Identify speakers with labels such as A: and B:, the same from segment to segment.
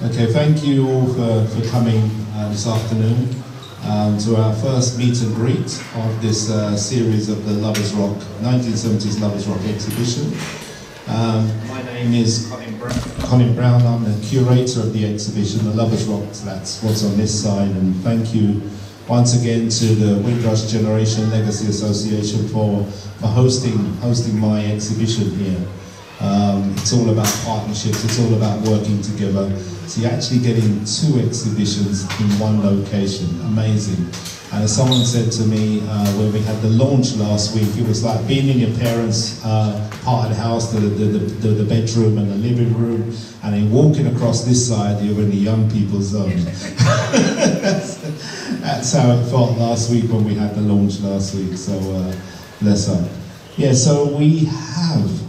A: Okay, thank you all for coming this afternoon to our first meet and greet of this series of the Lovers Rock, 1970s Lovers Rock exhibition. My name is Colin Brown. I'm the curator of the exhibition, the Lovers Rock, that's what's on this side, and thank you once again to the Windrush Generation Legacy Association for hosting my exhibition here. It's all about partnerships, it's all about working together. So you're actually getting two exhibitions in one location, amazing. And as someone said to me when we had the launch last week, it was like being in your parents' part of the house, the bedroom and the living room, and then walking across this side, you're in the young people's zone. That's how it felt last week when we had the launch last week, so bless her. Yeah, so we have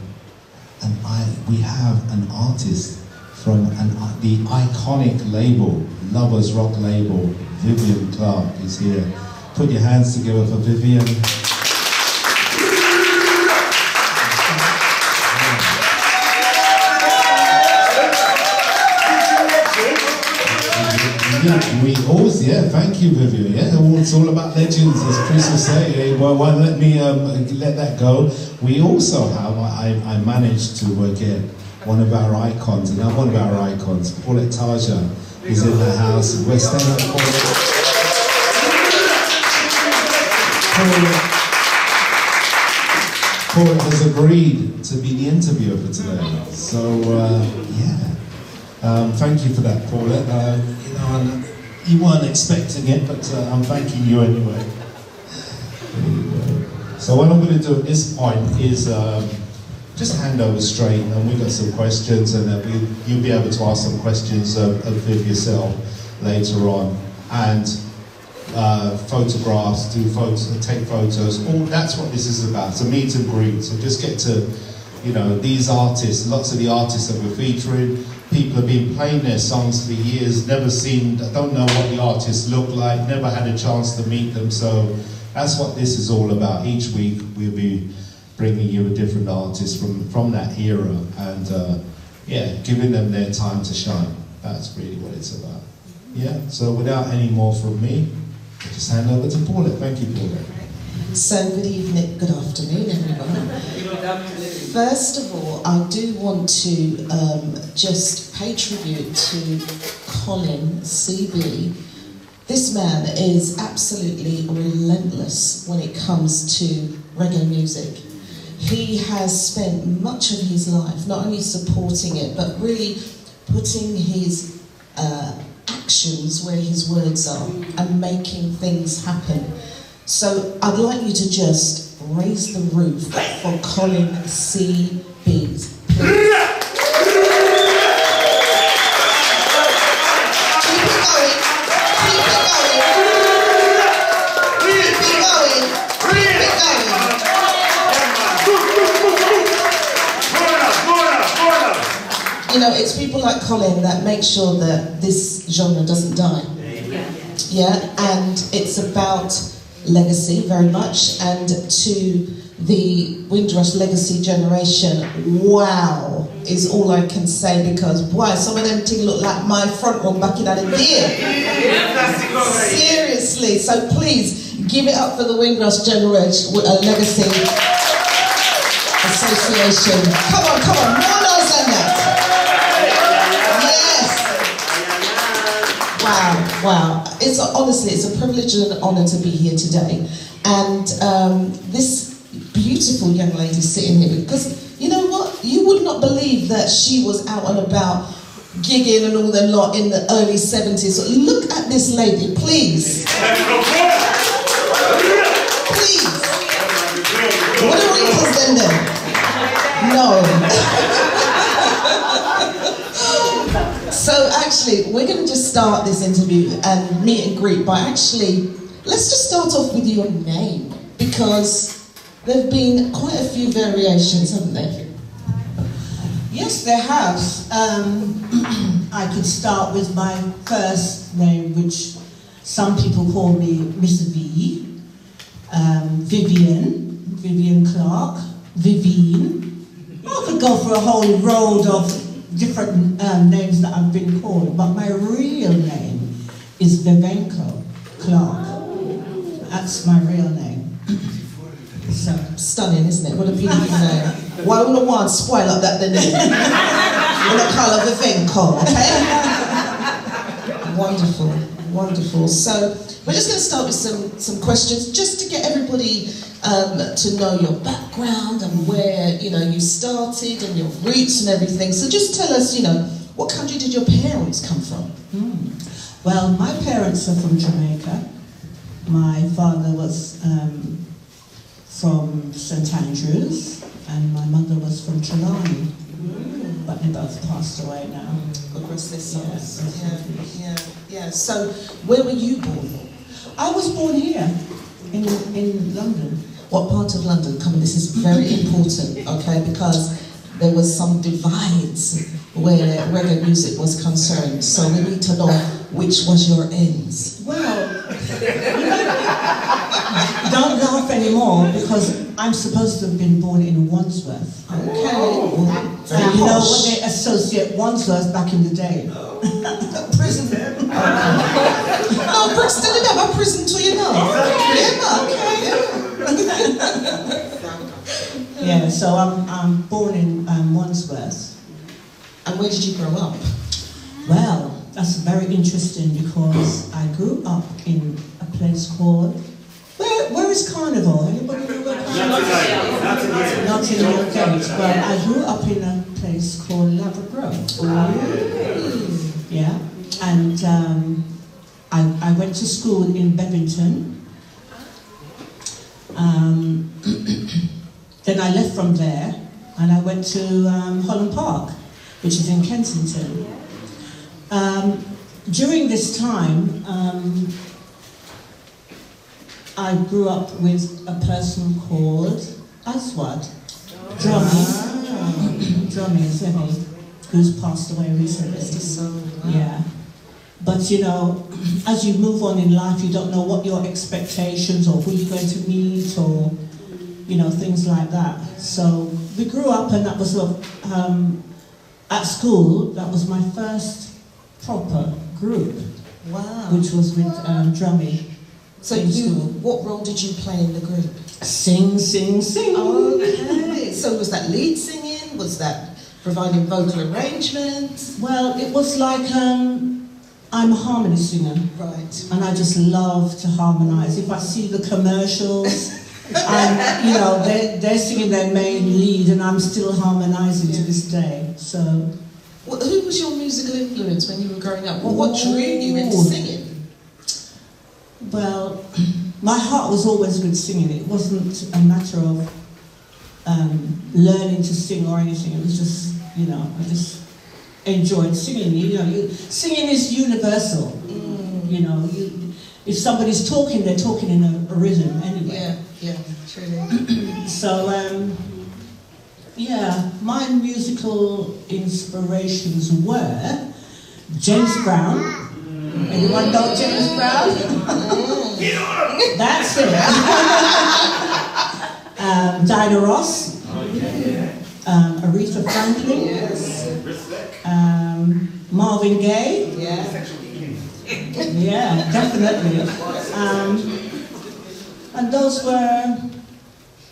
A: an artist from the iconic label, Lovers Rock label. Vivian Clark is here. Put your hands together for Vivian. Thank you, Vivian. Yeah, it's all about legends, as Chris will say. Well, let me let that go. We also have, I managed to get one of our icons, Paulette Tajah, is in the house. We're standing up for Paulette has agreed to be the interviewer for today. So, thank you for that, Paulette. You weren't expecting it, but I'm thanking you anyway. So what I'm going to do at this point is just hand over straight, and we've got some questions, and you'll be able to ask some questions of Viv yourself later on, and photographs, take photos. That's what this is about. It's a meet and greet. So just get to, these artists. Lots of the artists that we're featuring. People have been playing their songs for years, don't know what the artists look like, never had a chance to meet them. So that's what this is all about. Each week we'll be bringing you a different artist from that era, and giving them their time to shine. That's really what it's about. Yeah, so without any more from me, I'll just hand over to Paulette. Thank you, Paulette.
B: So good evening, good afternoon everyone. First of all, I do want to just pay tribute to Colin CB. This man is absolutely relentless when it comes to reggae music. He has spent much of his life not only supporting it, but really putting his actions where his words are and making things happen. So I'd like you to just raise the roof for Colin CB. Please. Keep it going. It's people like Colin that make sure that this genre doesn't die. Yeah, and it's about legacy very much, and to the Windrush Legacy Generation, wow is all I can say, because some of them things look like my front room back in the day. Seriously, so please give it up for the Windrush Generation Legacy Association. Come on, more noise than that. Wow. It's a privilege and an honour to be here today. And this beautiful young lady sitting here, because you know what? You would not believe that she was out and about gigging and all that lot in the early 70s. So look at this lady, please. Please. What are wrinkles then? No. So actually, we're going to just start this interview and meet and greet by let's just start off with your name, because there have been quite a few variations, haven't there?
C: Yes, there have. I could start with my first name, which some people call me Miss V, Vivian Clark, Vivian. I could go for a whole road of different names that I've been called, but my real name is Vivian Clark. That's my real name.
B: So stunning, isn't it? What a beautiful name. Why would I want to spoil up that the name? I'm gonna call her Vivian Clark, okay? Wonderful, wonderful. So we're just going to start with some questions, just to get everybody to know your background and where you started and your roots and everything. So just tell us, what country did your parents come from?
C: Well, my parents are from Jamaica. My father was from St Andrews, and my mother was from Trelawney. But they both passed away now.
B: God rest their souls. Yeah. So, where were you born?
C: I was born here, in London.
B: What part of London? Come on, this is very important, okay? Because there was some divides where reggae music was concerned. So we need to know which was your ends.
C: Well, don't laugh anymore, because I'm supposed to have been born in Wandsworth.
B: Okay.
C: And you know what they associate Wandsworth back in the day?
B: Prison. No, Brixton didn't have a prison till
C: Yeah, so I'm born in Wandsworth.
B: And where did you grow up?
C: Well, that's very interesting, because I grew up in a place called... Where is Carnival? Anybody know where Carnival is? Not in your gate. Well, I grew up in a place called Lavra Grove. Yeah. And I went to school in Bevington. Then I left from there, and I went to Holland Park, which is in Kensington. During this time, I grew up with a person called Aswad Drummy, who's passed away recently. Yeah. But as you move on in life, you don't know what your expectations or who you're going to meet, or things like that. So we grew up, and that was at school. That was my first proper group.
B: Wow.
C: Which was with Drummy.
B: So what role did you play in the group?
C: Sing.
B: Okay. So was that lead singing? Was that providing vocal arrangement?
C: Well, it was like I'm a harmony singer.
B: Right.
C: And I just love to harmonise. If I see the commercials, and they're singing their main lead, and I'm still harmonising to this day. So,
B: who was your musical influence when you were growing up? What drew you into singing?
C: Well, my heart was always with singing. It wasn't a matter of learning to sing or anything. It was just, I just enjoyed singing. Singing is universal. If somebody's talking, they're talking in a rhythm anyway.
B: Yeah, truly.
C: So, my musical inspirations were James Brown. Anyone know James Brown? That's it. Diana Ross. Aretha Franklin.
B: Yes.
C: Marvin Gaye. Yeah, definitely. And those were...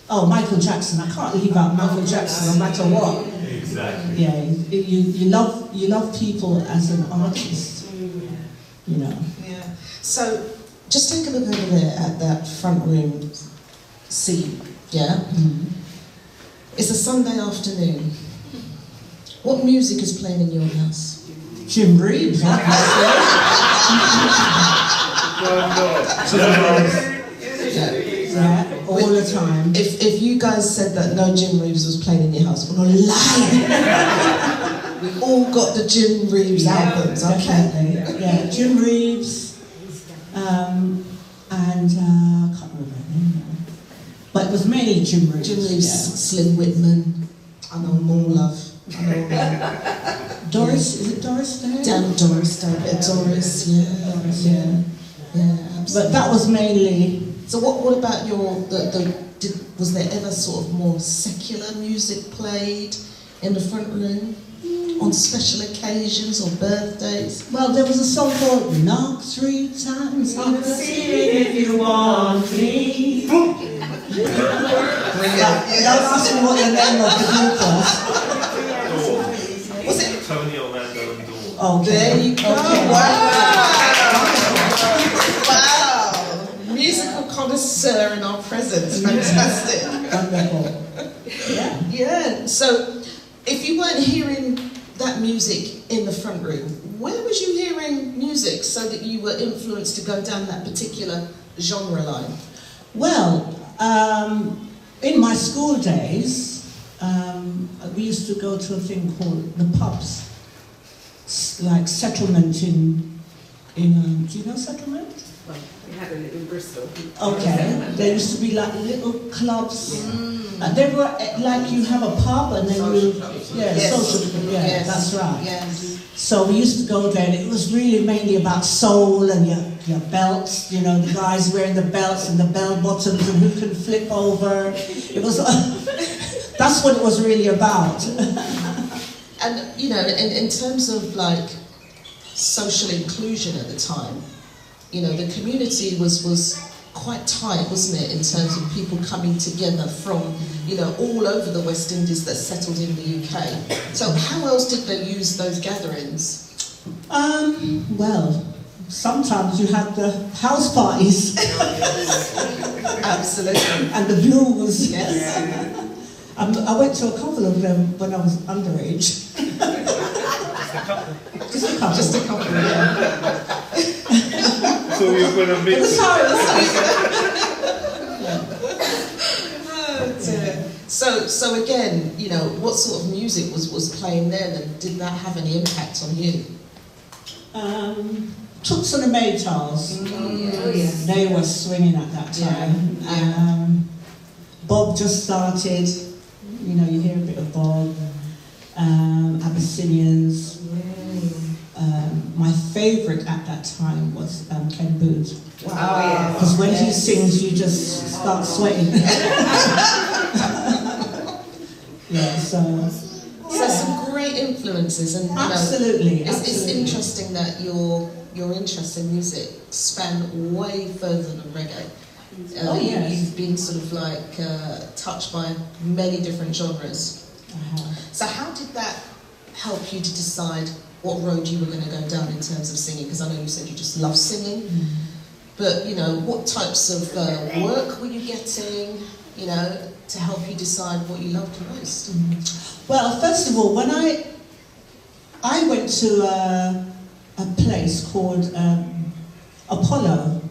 C: Oh, Michael Jackson. I can't leave out Michael Jackson no matter what.
D: Exactly.
C: Yeah, you love people as an artist. Yeah.
B: So, just take a look over there at that front room seat, yeah?
C: Mm-hmm.
B: It's a Sunday afternoon. What music is playing in your house?
C: Jim Reeves, obviously. Yeah, all the time.
B: If you guys said that no Jim Reeves was playing in your house, we're not lying. We all got the Jim Reeves albums, okay?
C: Definitely. Yeah, Jim Reeves, and I can't remember her name now. But it was mainly Jim Reeves.
B: Jim Reeves, Slim Whitman, I know More Love.
C: Doris, is it Doris Day?
B: Damn Doris Day, Doris, yeah, absolutely.
C: But that was mainly...
B: So what about was there ever sort of more secular music played in the front room? on special occasions or birthdays?
C: Well, there was a song called Knock 3 Times. I can see it if you want me. Don't ask me what the name of the group was.
B: Was it
D: Tony, Orlando and Dawn?
C: Okay.
B: There you go.
C: Okay.
B: Wow. Musical connoisseur in our presence. Fantastic.
C: Wonderful. Yeah.
B: Yeah. So, if you weren't hearing that music in the front room, where was you hearing music so that you were influenced to go down that particular genre line?
C: Well, in my school days, we used to go to a thing called the pubs, like Settlement in do you know Settlement?
E: Well, we had it in Bristol.
C: Okay, there used to be like little clubs. They were like you have a pub and then social club. Yeah,
B: Yes.
C: that's right.
B: Yes.
C: So we used to go there, and it was really mainly about soul and your belts, you know, the guys wearing the belts and the bell bottoms and who can flip over. It was, that's what it was really about.
B: And, you know, in terms of like social inclusion at the time, you know, the community was quite tight, wasn't it, in terms of people coming together from, you know, all over the West Indies that settled in the UK. So how else did they use those gatherings?
C: Well, sometimes you had the house parties.
B: Absolutely.
C: And the blues.
B: Yes.
C: I went to a couple of them when I was underage. Just a couple.
B: Just a couple, yeah.
D: So you're going to
C: It
D: mix
C: was
D: it.
C: how it was.
B: So again, you know, what sort of music was playing then, and did that have any impact on you?
C: Toots and the Maytals. They were swinging at that time.
B: Yeah.
C: Bob just started. You know, you hear a bit of Bob. Abyssinians. My favourite at that time was Ken Booth.
B: Wow.
C: Because when he sings, you just start sweating. Yeah, so
B: some great influences, and you know,
C: absolutely.
B: it's interesting that your interest in music span way further than reggae.
C: Yes.
B: You've been sort of like touched by many different genres. So how did that help you to decide what road you were going to go down in terms of singing? Because I know you said you just love singing, but you know, what types of work were you getting, you know, to help you decide what you loved the most?
C: Well, first of all, when I went to a place called Apollo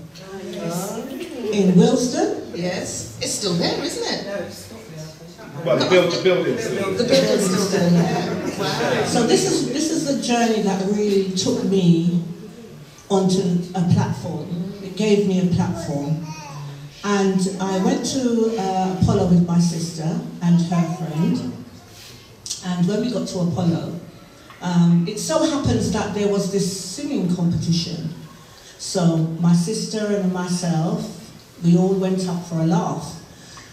C: in Wilston.
B: Yes, it's still there, isn't it?
E: No, it's not there.
D: Well, the building's
B: The building's still there. Yeah. Wow.
C: So this is the journey that really took me onto a platform. It gave me a platform. And I went to Apollo with my sister and her friend. And when we got to Apollo, it so happens that there was this singing competition. So my sister and myself, we all went up for a laugh.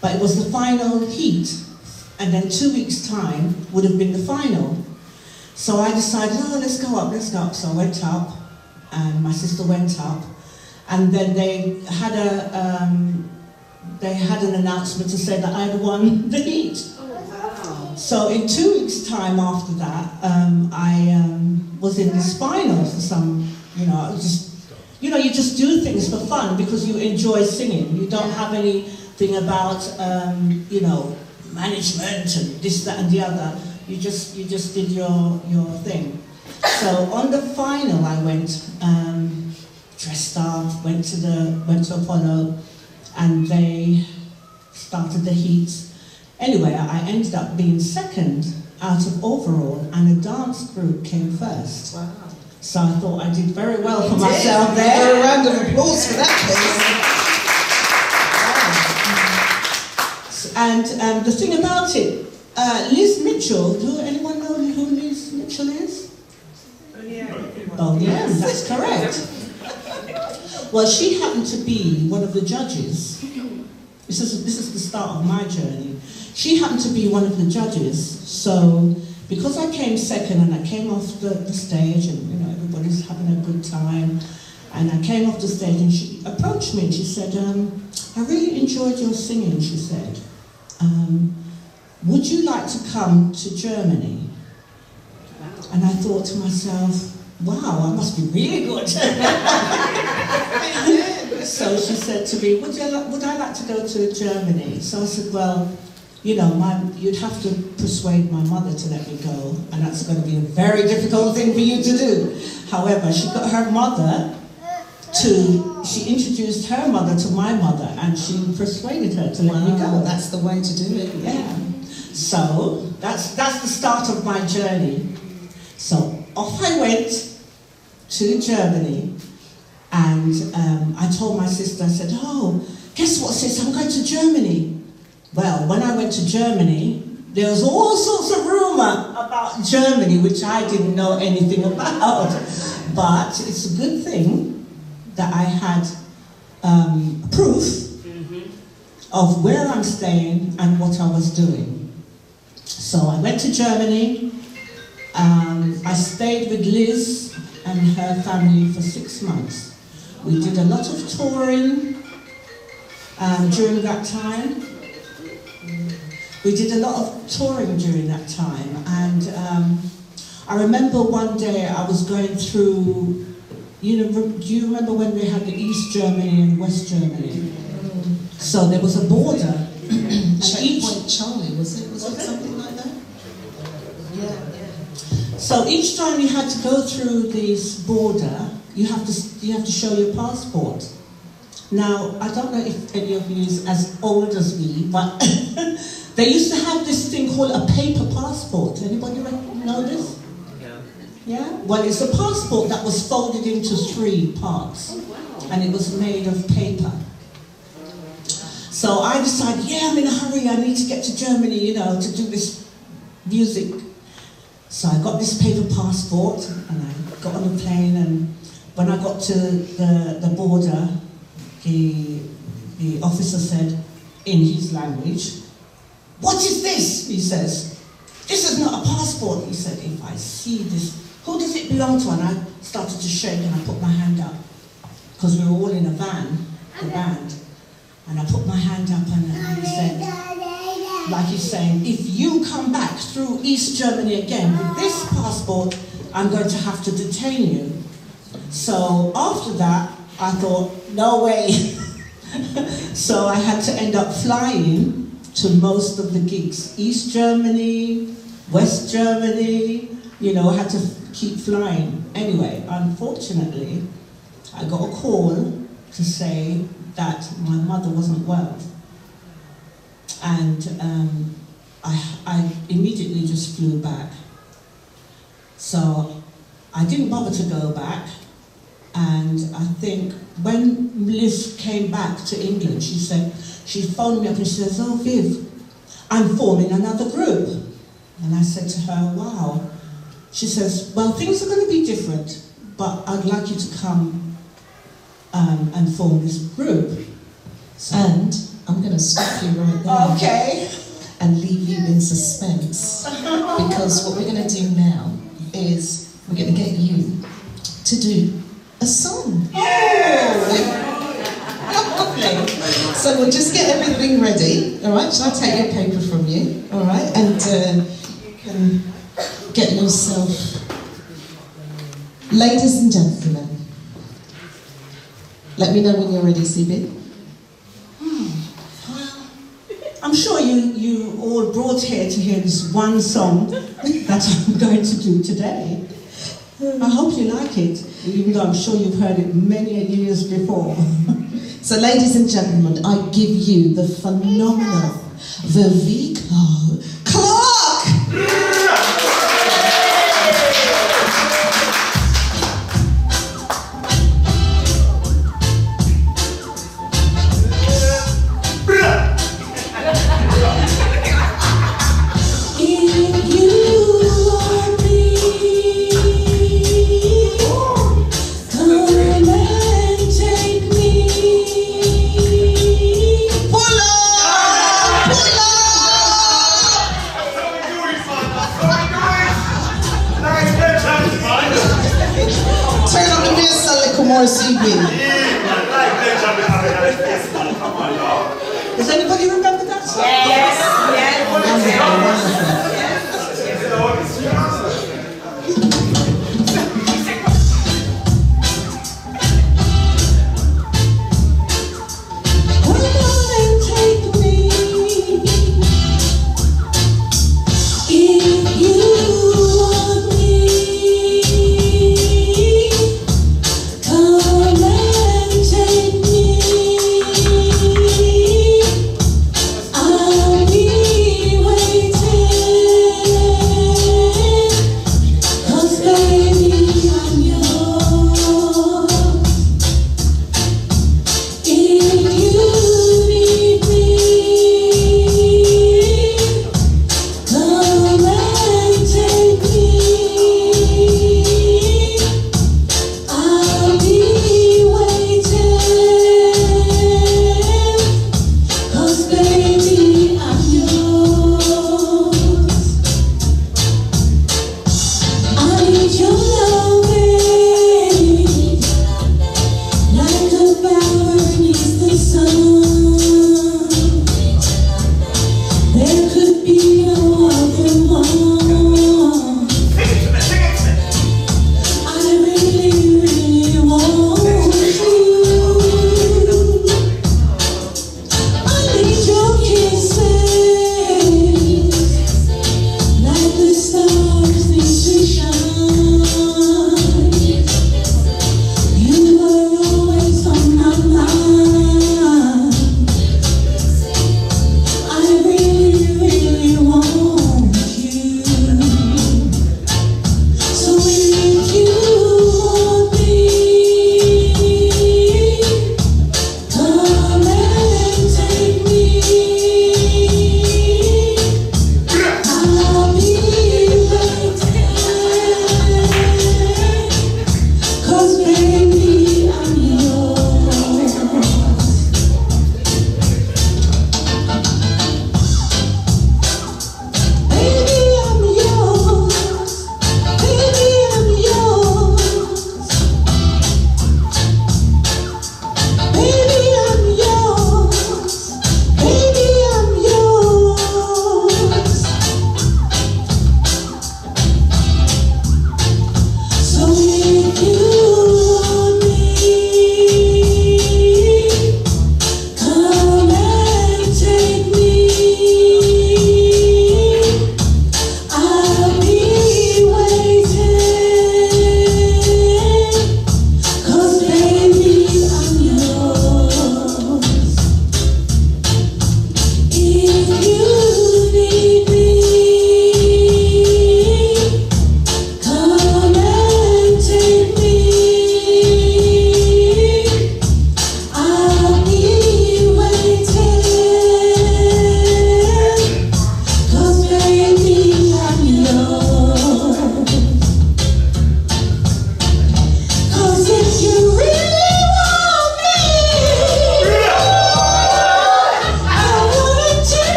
C: But it was the final heat. And then 2 weeks' time would have been the final. So I decided, let's go up. So I went up, and my sister went up. And then they had an announcement to say that I'd won the heat. So in 2 weeks' time after that, I was in this final for some, you just do things for fun because you enjoy singing. You don't have anything about, management and this, that, and the other. You just did your thing. So on the final, I went. Dressed up, went to Apollo, and they started the heats. Anyway, I ended up being second out of overall, and a dance group came first.
B: Wow.
C: So I thought I did very well for myself there.
B: Give her a round of applause for that, please.
C: And the thing about it, Liz Mitchell, anyone know who Liz Mitchell is? Oh yeah, that's correct. Well, she happened to be one of the judges. This is the start of my journey. She happened to be one of the judges, so because I came second and I came off the stage and, you know, everybody's having a good time, and I came off the stage and she approached me and she said, I really enjoyed your singing, she said. Would you like to come to Germany? And I thought to myself, wow, I must be really good. So she said to me, would I like to go to Germany? So I said, well, you know, you'd have to persuade my mother to let me go, and that's going to be a very difficult thing for you to do. However, she got her mother she introduced her mother to my mother, and she persuaded her to let me go.
B: That's the way to do it.
C: Yeah. So that's the start of my journey. So off I went to Germany, and I told my sister, I said, oh, guess what, sis, I'm going to Germany. Well, when I went to Germany, there was all sorts of rumour about Germany, which I didn't know anything about. But it's a good thing that I had proof of where I'm staying and what I was doing. So I went to Germany. I stayed with Liz and her family for 6 months. We did a lot of touring during that time. And I remember one day I was going through, you know, do you remember when they had the East Germany and West Germany? So there was a border.
B: Checkpoint Charlie, was it something like that? Yeah.
C: So each time you had to go through this border, you have to show your passport. Now, I don't know if any of you is as old as me, but they used to have this thing called a paper passport. Anybody know this? Yeah? Well, it's a passport that was folded into 3 parts, and it was made of paper. So I decided, yeah, I'm in a hurry, I need to get to Germany, you know, to do this music. So I got this paper passport, and I got on the plane, and when I got to the border, the officer said, in his language, "What is this?" he says. "This is not a passport." He said, "If I see this, who does it belong to?" And I started to shake, and I put my hand up, because we were all in a van, the band. And I put my hand up, and he said, like he's saying, "If you come back through East Germany again with this passport, I'm going to have to detain you." So after that, I thought, no way. So I had to end up flying to most of the gigs. East Germany, West Germany, you know, I had to keep flying. Anyway, unfortunately, I got a call to say that my mother wasn't well. And I immediately just flew back. So I didn't bother to go back. And I think when Liz came back to England, she phoned me up and she says, "Oh, Viv, I'm forming another group." And I said to her, "Wow." She says, "Well, things are going to be different, but I'd like you to come and form this group." So,
B: and I'm going to stop you right there.
C: Okay.
B: And leave you in suspense. Because what we're going to do now is we're going to get you to do a song. Lovely. So we'll just get everything ready. All right, shall I take your paper from you? All right, and you can get yourself. Ladies and gentlemen, let me know when you're ready, CeeBee.
C: I'm sure you all brought here to hear this one song that I'm going to do today. I hope you like it, even though I'm sure you've heard it many years before.
B: So, ladies and gentlemen, I give you the phenomenal Vivian Clark! more CB.
C: Does anybody remember that song?
E: Yes.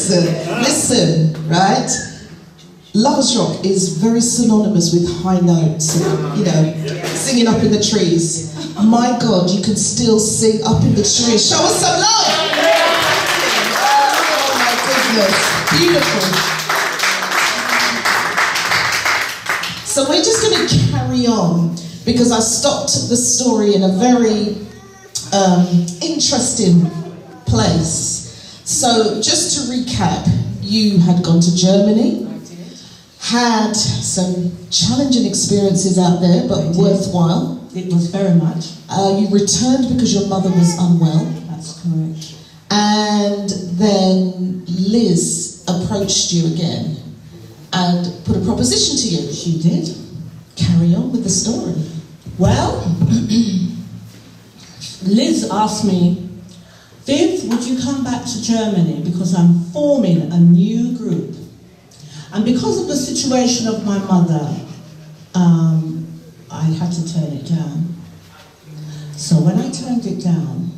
B: Listen, right? Lovers Rock is very synonymous with high notes and, you know, singing up in the trees. My God, you can still sing up in the trees. Show us some love! Oh my goodness, beautiful. So we're just going to carry on because I stopped the story in a very interesting place. So just to recap, you had gone to Germany, had some challenging experiences out there, but worthwhile.
C: It was very much.
B: You returned because your mother was unwell.
C: That's correct.
B: And then Liz approached you again and put a proposition to you.
C: She did.
B: Carry on with the story.
C: Well, Liz asked me, Viv, would you come back to Germany because I'm forming a new group? And because of the situation of my mother, I had to turn it down. So when I turned it down,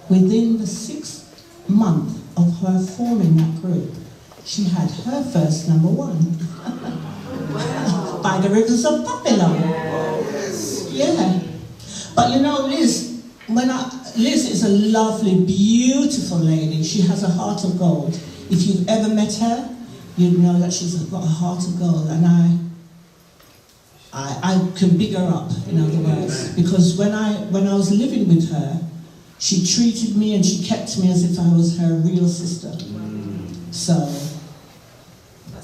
C: within the 6th month of her forming that group, she had her first number 1. By the Rivers of Babylon. Yeah. But you know, Liz is a lovely, beautiful lady. She has a heart of gold. If you've ever met her, you'd know that she's got a heart of gold. And I can big her up, in other words. Because when I was living with her, she treated me and she kept me as if I was her real sister. So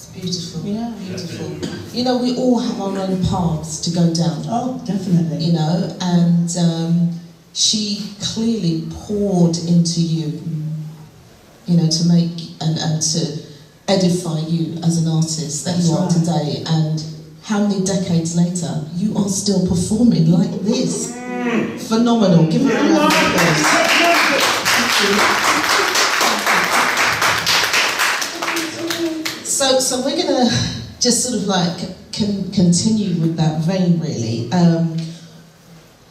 B: That's beautiful.
C: yeah.
B: Beautiful. You know, we all have our own paths to go down.
C: Oh, definitely.
B: You know, and she clearly poured into you, you know, to make and to edify you as an artist that you are today. And how many decades later, you are still performing like this? Phenomenal. Give her a round of applause. So we're going to just sort of like continue with that vein, really.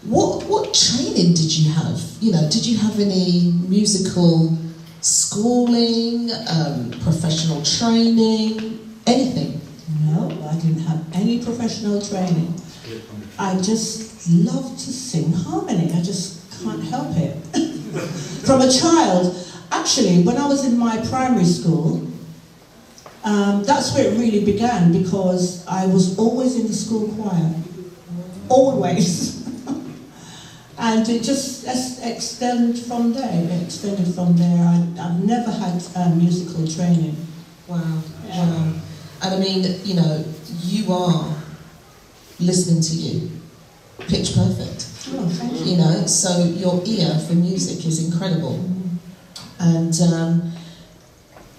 B: What training did you have? You know, did you have any musical schooling, professional training, anything?
C: No, I didn't have any professional training. I just love to sing harmony. I just can't help it. From a child, actually, when I was in my primary school, that's where it really began, because I was always in the school choir. Always. And it just extended from there. I've never had musical training.
B: Wow, wow. And I mean, you know, you are listening to you, pitch perfect.
C: Oh, thank you.
B: You know, so your ear for music is incredible. And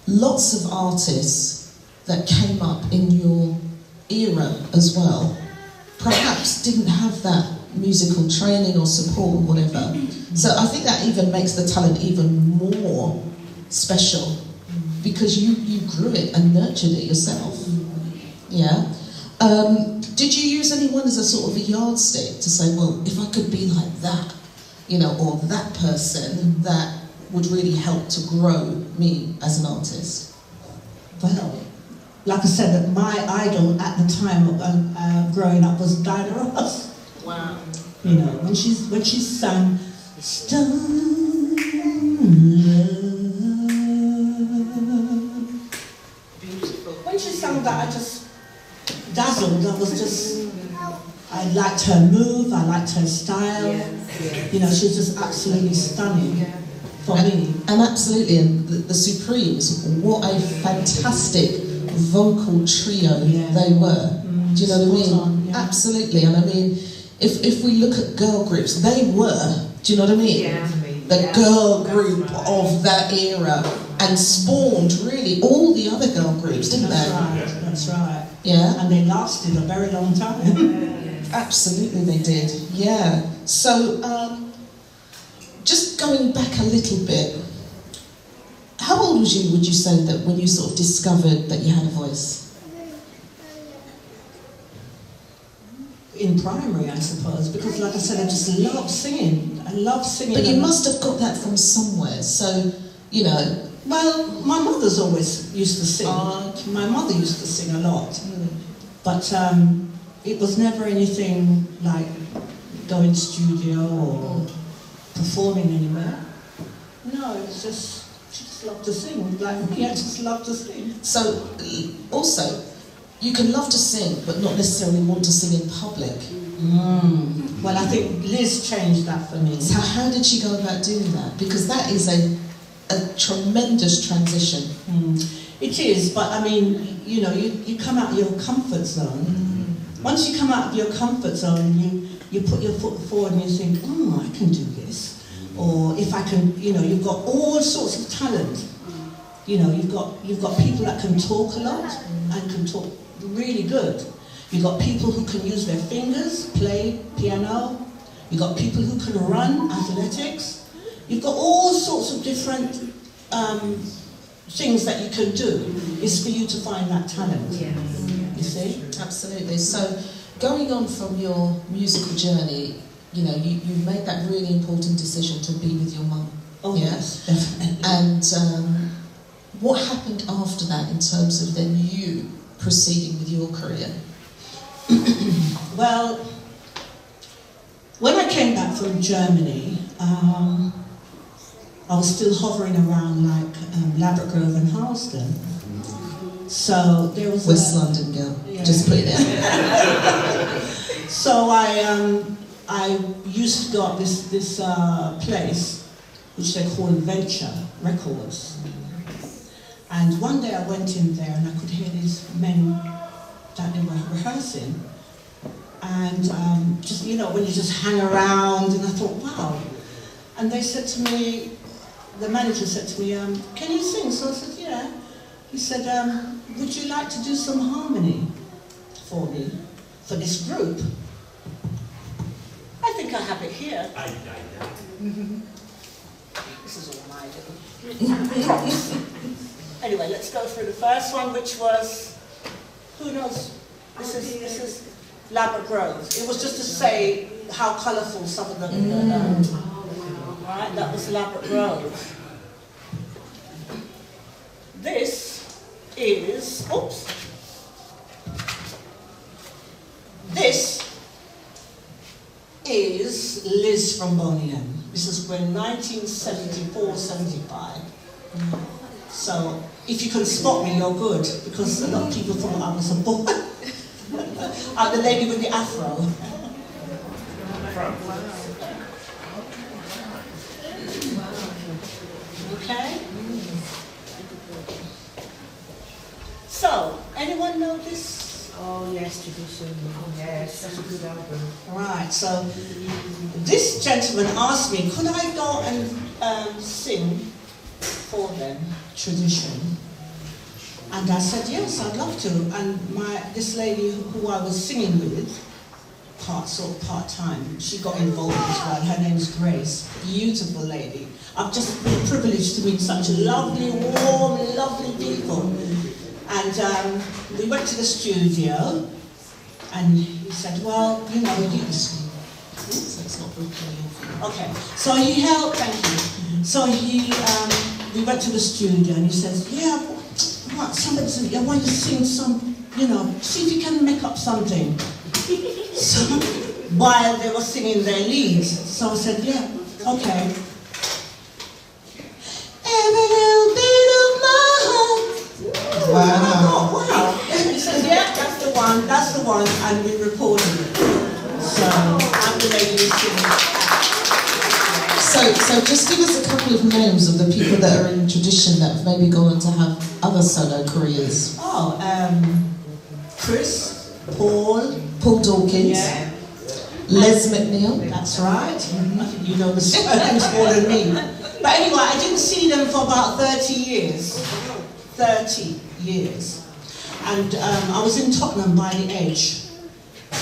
B: lots of artists that came up in your era as well, perhaps didn't have that musical training or support or whatever. So I think that even makes the talent even more special, because you grew it and nurtured it yourself. Yeah. Did you use anyone as a sort of a yardstick to say, well, if I could be like that, you know, or that person, that would really help to grow me as an artist?
C: Well, like I said, my idol at the time of growing up was Diana Ross.
B: Wow.
C: You know, when she sang Stone Love.
B: Beautiful.
C: When she sang that, I just dazzled. I liked her move, I liked her style. You know, she was just absolutely stunning for me.
B: And absolutely, and the Supremes, what a fantastic vocal trio they were. Do you know what I mean?
C: On, yeah.
B: Absolutely. And I mean, if we look at girl groups, they were, do you know what I mean?
E: Yeah.
B: The girl group of that era, and spawned really all the other girl groups, didn't they?
C: That's right.
B: Yeah.
C: And they lasted a very long time.
B: Absolutely they did, yeah. So, just going back a little bit, how old was you, would you say, that when you sort of discovered that you had a voice?
C: In primary, I suppose, because like I said, I just love singing. I love singing.
B: But you must have got that from somewhere, so, you know.
C: Well, my mother's always used to sing. My mother used to sing a lot. But it was never anything like going to studio or performing anywhere. No, it was just, she just loved to sing. Like me, I just loved to sing.
B: So, also, you can love to sing, but not necessarily want to sing in public.
C: Well, I think Liz changed that for me.
B: So how did she go about doing that? Because that is a a tremendous transition.
C: It is, but I mean, you know, you come out of your comfort zone. Once you come out of your comfort zone, you put your foot forward and you think, oh, I can do this. Or if I can, you know, you've got all sorts of talent. You know, you've got people that can talk a lot and can talk really good. You've got people who can use their fingers, play piano. You've got people who can run, athletics. You've got all sorts of different things that you can do. It's for you to find that talent.
E: Yes.
C: You see?
B: Absolutely. So, going on from your musical journey, you know, you made that really important decision to be with your mum.
C: Oh,
B: yeah?
C: yes, definitely.
B: And what happened after that in terms of then you proceeding with your career?
C: Well, when I came back from Germany, I was still hovering around like Ladbroke Grove and Harlesden. So there was
B: West London girl,
C: yeah.
B: just put it there.
C: So I used to go up this place which they call Venture Records. And one day I went in there and I could hear these men that they were rehearsing. And just, you know, when you just hang around, and I thought, wow. And they said to me, the manager said to me, can you sing? So I said, yeah. He said, would you like to do some harmony for me, for this group? I think I have it here. This is all my little props. Anyway, let's go through the first one, which was, who knows? This is Ladbroke Grove. It was just to say how colourful some of them were. Right, that was Ladbroke Grove. This is, oops. This is Liz from Boney M. This is when 1974-75. So if you can spot me, you're good, because a lot of people thought I was a boy. I'm the lady with the afro. Okay? So, anyone know this?
E: Oh yes, tradition. Yes, that's a good album.
C: Right, so this gentleman asked me, could I go and sing for them, tradition? And I said, yes, I'd love to. And this lady who I was singing with, part-time, she got involved as well. Her name is Grace, beautiful lady. I've just been privileged to meet such lovely, warm, lovely people. And we went to the studio, and he said, well, you know, you this. So it's not broken. Okay, so he helped, thank you. So we went to the studio, and he says, yeah, somebody said, I want you to sing some, you know, see if you can make up something. So, while they were singing their leads, so I said, yeah, okay. Every little bit of my heart. Wow. Wow. He says, yeah, that's the one, and we recorded it. So, I'm the lady who's singing.
B: So just give us a couple of names of the people that are in tradition that have maybe gone on to have other solo careers.
C: Oh, Chris, Paul
B: Dawkins,
C: yeah.
B: Les McNeil.
C: That's right. I think you know the surnames more than me. But anyway, I didn't see them for about 30 years. 30 years. And I was in Tottenham by the Edge.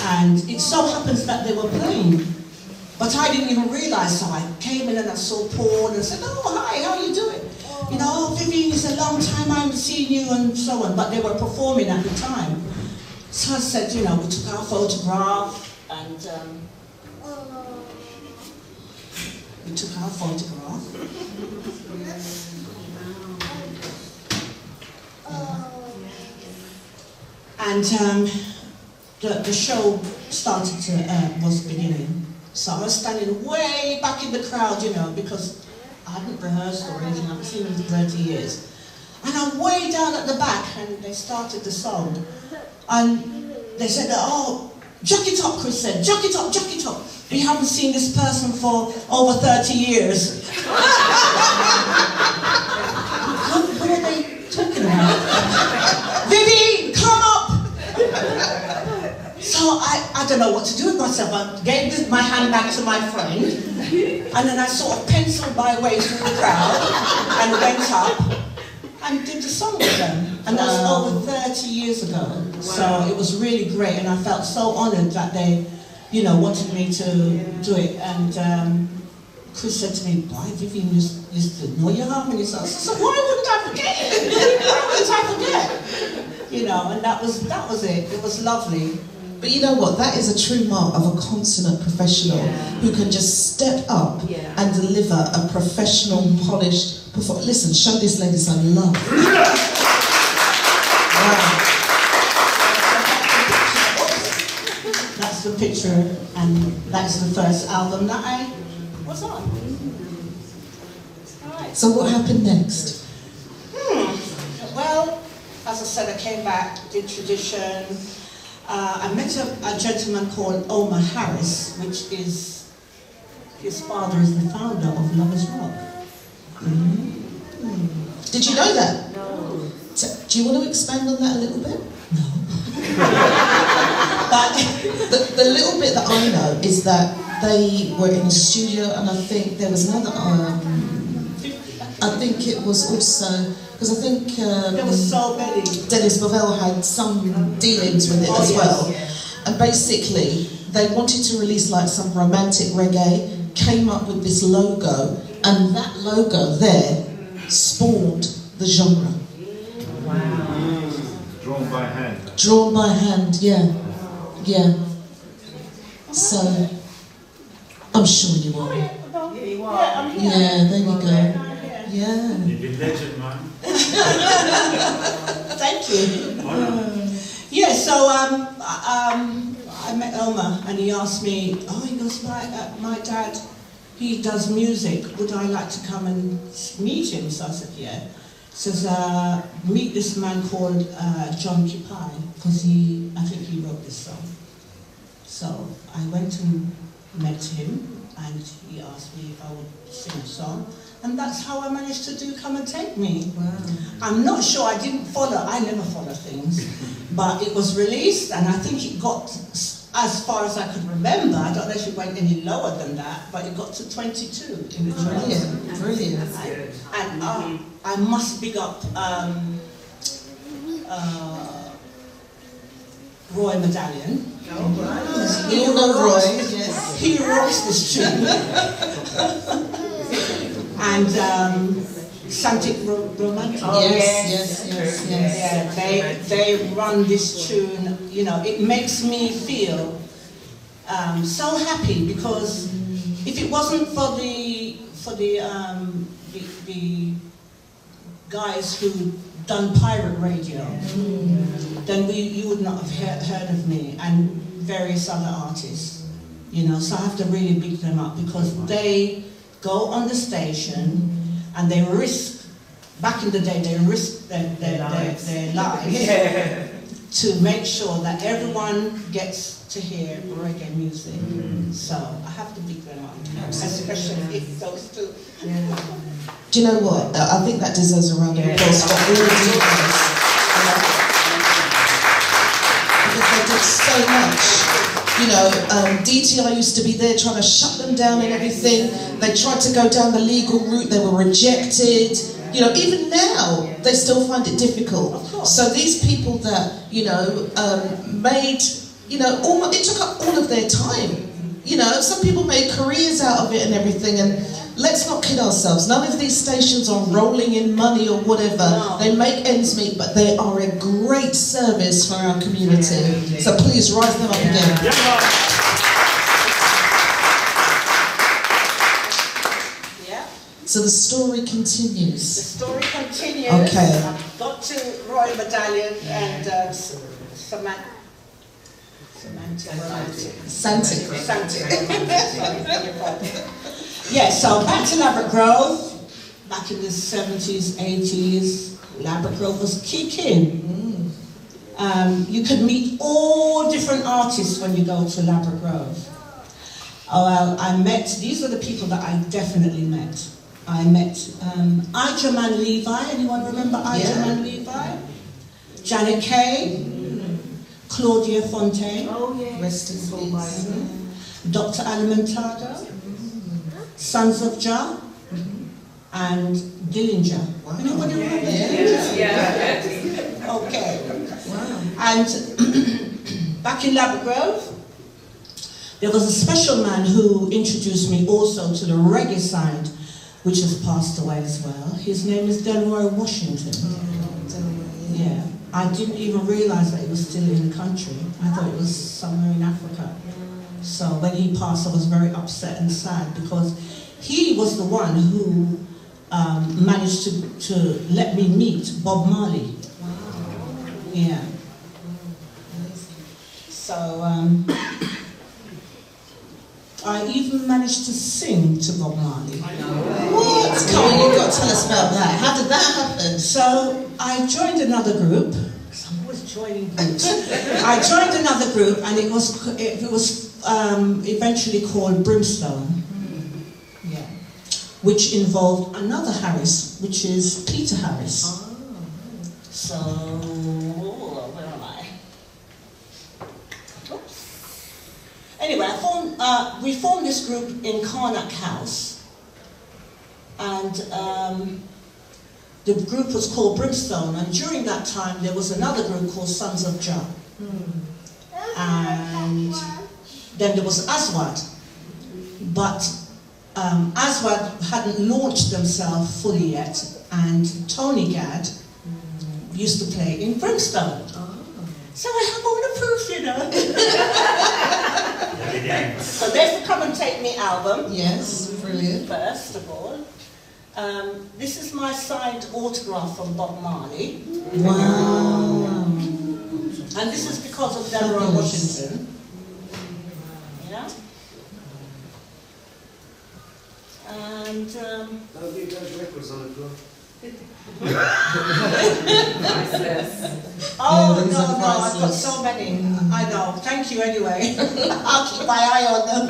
C: And it so happens that they were playing. But I didn't even realise, so I came in and I saw Paul and said, oh, hi, how are you doing? You know, oh, Vivian, it's a long time I haven't seen you and so on. But they were performing at the time. So I said, you know, we took our photograph and we took our photograph. And the show started to, was beginning. So I was standing way back in the crowd, you know, because I hadn't rehearsed or anything, I haven't seen them for 30 years. And I'm way down at the back, and they started the song. And they said, oh, jock it up, Chris said, jock it up, jock it up. We haven't seen this person for over 30 years. don't know what to do with myself. I gave my hand back to my friend, and then I sort of penciled my way through the crowd and went up and did the song with them. And that was over 30 years ago. So it was really great, and I felt so honoured that they, you know, wanted me to do it. And Chris said to me, "Why, Vivian, used to know your harmonies?" I said, "Why wouldn't I forget it? Why wouldn't I forget?" You know, and that was it. It was lovely.
B: But you know what? That is a true mark of a consummate professional who can just step up and deliver a professional, polished performance. Listen, show this lady some love. Wow.
C: That's the picture, and that's the first album that I was on. All right.
B: So what happened next?
C: Well, as I said, I came back, did tradition. I met a gentleman called Omar Harris, which is, his father is the founder of Lovers Rock.
B: Did you know that?
E: No.
B: Do you want to expand on that a little bit?
C: No.
B: But the little bit that I know is that they were in a studio, and I think there was another, I think it was also, because I think
C: There was so many.
B: Dennis Bovell had some dealings with it as well. And basically, they wanted to release like some romantic reggae, came up with this logo, and that logo there spawned the genre.
E: Wow.
D: Drawn by hand.
B: Drawn by hand, yeah. Yeah. So, I'm sure you are. Yeah, there you go. Yeah.
F: You've been legend, man.
C: Thank you. Yeah, so I met Elmer, and he asked me, he goes, my dad, he does music, would I like to come and meet him? So I said, yeah. He says, meet this man called John Kipai, because I think he wrote this song. So I went and met him, and he asked me if I would sing a song. And that's how I managed to do Come and Take Me.
B: Wow.
C: I'm not sure, I never follow things, but it was released, and I think it got, as far as I could remember, I don't know if it went any lower than that, but it got to 22 in the charts.
B: Brilliant.
C: And I must big up Roy Medallion.
B: You all know Roy, yes.
C: He rocks this tune. And Santic Romantic.
B: Yes.
C: Yeah, they run this tune. You know, it makes me feel so happy, because if it wasn't for the guys who done pirate radio, then you would not have heard of me and various other artists. You know, so I have to really big them up, because they go on the station and they risk, back in the day, they risked their lives to make sure that everyone gets to hear reggae music. So I have to big them up, especially if those two.
B: Do you know what? I think that deserves a round of applause for all of you guys. Because they did so much. You know, DTI used to be there trying to shut them down and everything. They tried to go down the legal route, they were rejected. You know, even now, they still find it difficult. So these people that, you know, made, you know, it took up all of their time. You know, some people made careers out of it and everything, and let's not kid ourselves. None of these stations are rolling in money or whatever. No. They make ends meet, but they are a great service for our community. So please rise them up again. So the story continues.
C: The story continues.
B: Okay.
C: I've got to Roy Medallion and
B: Santic.
C: Yeah, so back to Ladbroke Grove. Back in the 70s, 80s, Ladbroke Grove was kicking. You could meet all different artists when you go to Ladbroke Grove. Oh, well, these are the people that I definitely met. I met Ijaman Levi. Anyone remember Ijaman Levi? Janet Kay. Claudia Fontaine,
E: Oh, yeah.
B: Rest in peace.
C: Dr. Alimentada, Sons of Jah, and Dillinger.
B: Wow.
C: Anybody remember
B: Yeah.
C: Dillinger? Okay.
B: Wow.
C: And back in Labrador, there was a special man who introduced me also to the reggae side, which has passed away as well. His name is Delroy Washington. Yeah. I didn't even realize that he was still in the country. I thought it was somewhere in Africa. So when he passed, I was very upset and sad because he was the one who managed to let me meet Bob Marley.
B: Wow.
C: Yeah. So I even managed to sing to Bob Marley.
B: What? Come on, you've got to tell us about that. How did that happen?
C: So I joined another group. 'Cause I'm always joining groups. I joined another group, and it was eventually called Brimstone. Yeah, which involved another Harris, which is Peter Harris.
B: Oh.
C: So where am I? Oops. Anyway, we formed this group in Karnak House, and the group was called Brimstone, and during that time there was another group called Sons of Jah. And then there was Aswad, but Aswad hadn't launched themselves fully yet, and Tony Gadd used to play in Brimstone. So I have all the proof, you know. So they've come and take me album.
B: Yes, brilliant.
C: First of all. This is my signed autograph from Bob Marley.
B: Wow.
C: And this is because of Delroy Washington. Yeah. And
D: That'll be those records on the floor.
C: oh
B: these
C: no,
B: are
C: I've got
B: priceless.
C: so many. I know. Thank you anyway. I'll keep my eye on them.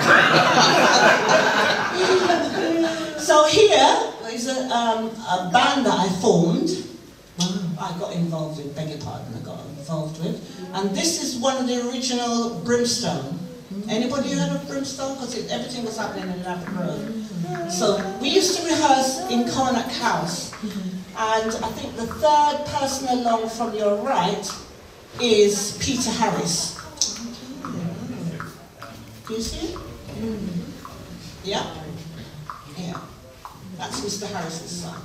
C: So here is a band that I formed. I got involved with, beg your pardon, I got involved with. And this is one of the original Brimstone. Anybody heard of Brimstone? Because everything was happening in Labrador. So we used to rehearse in Karnak House. And I think the third person along from your right is Peter Harris. Do you see it? Yeah? Yeah. That's Mr. Harris's son.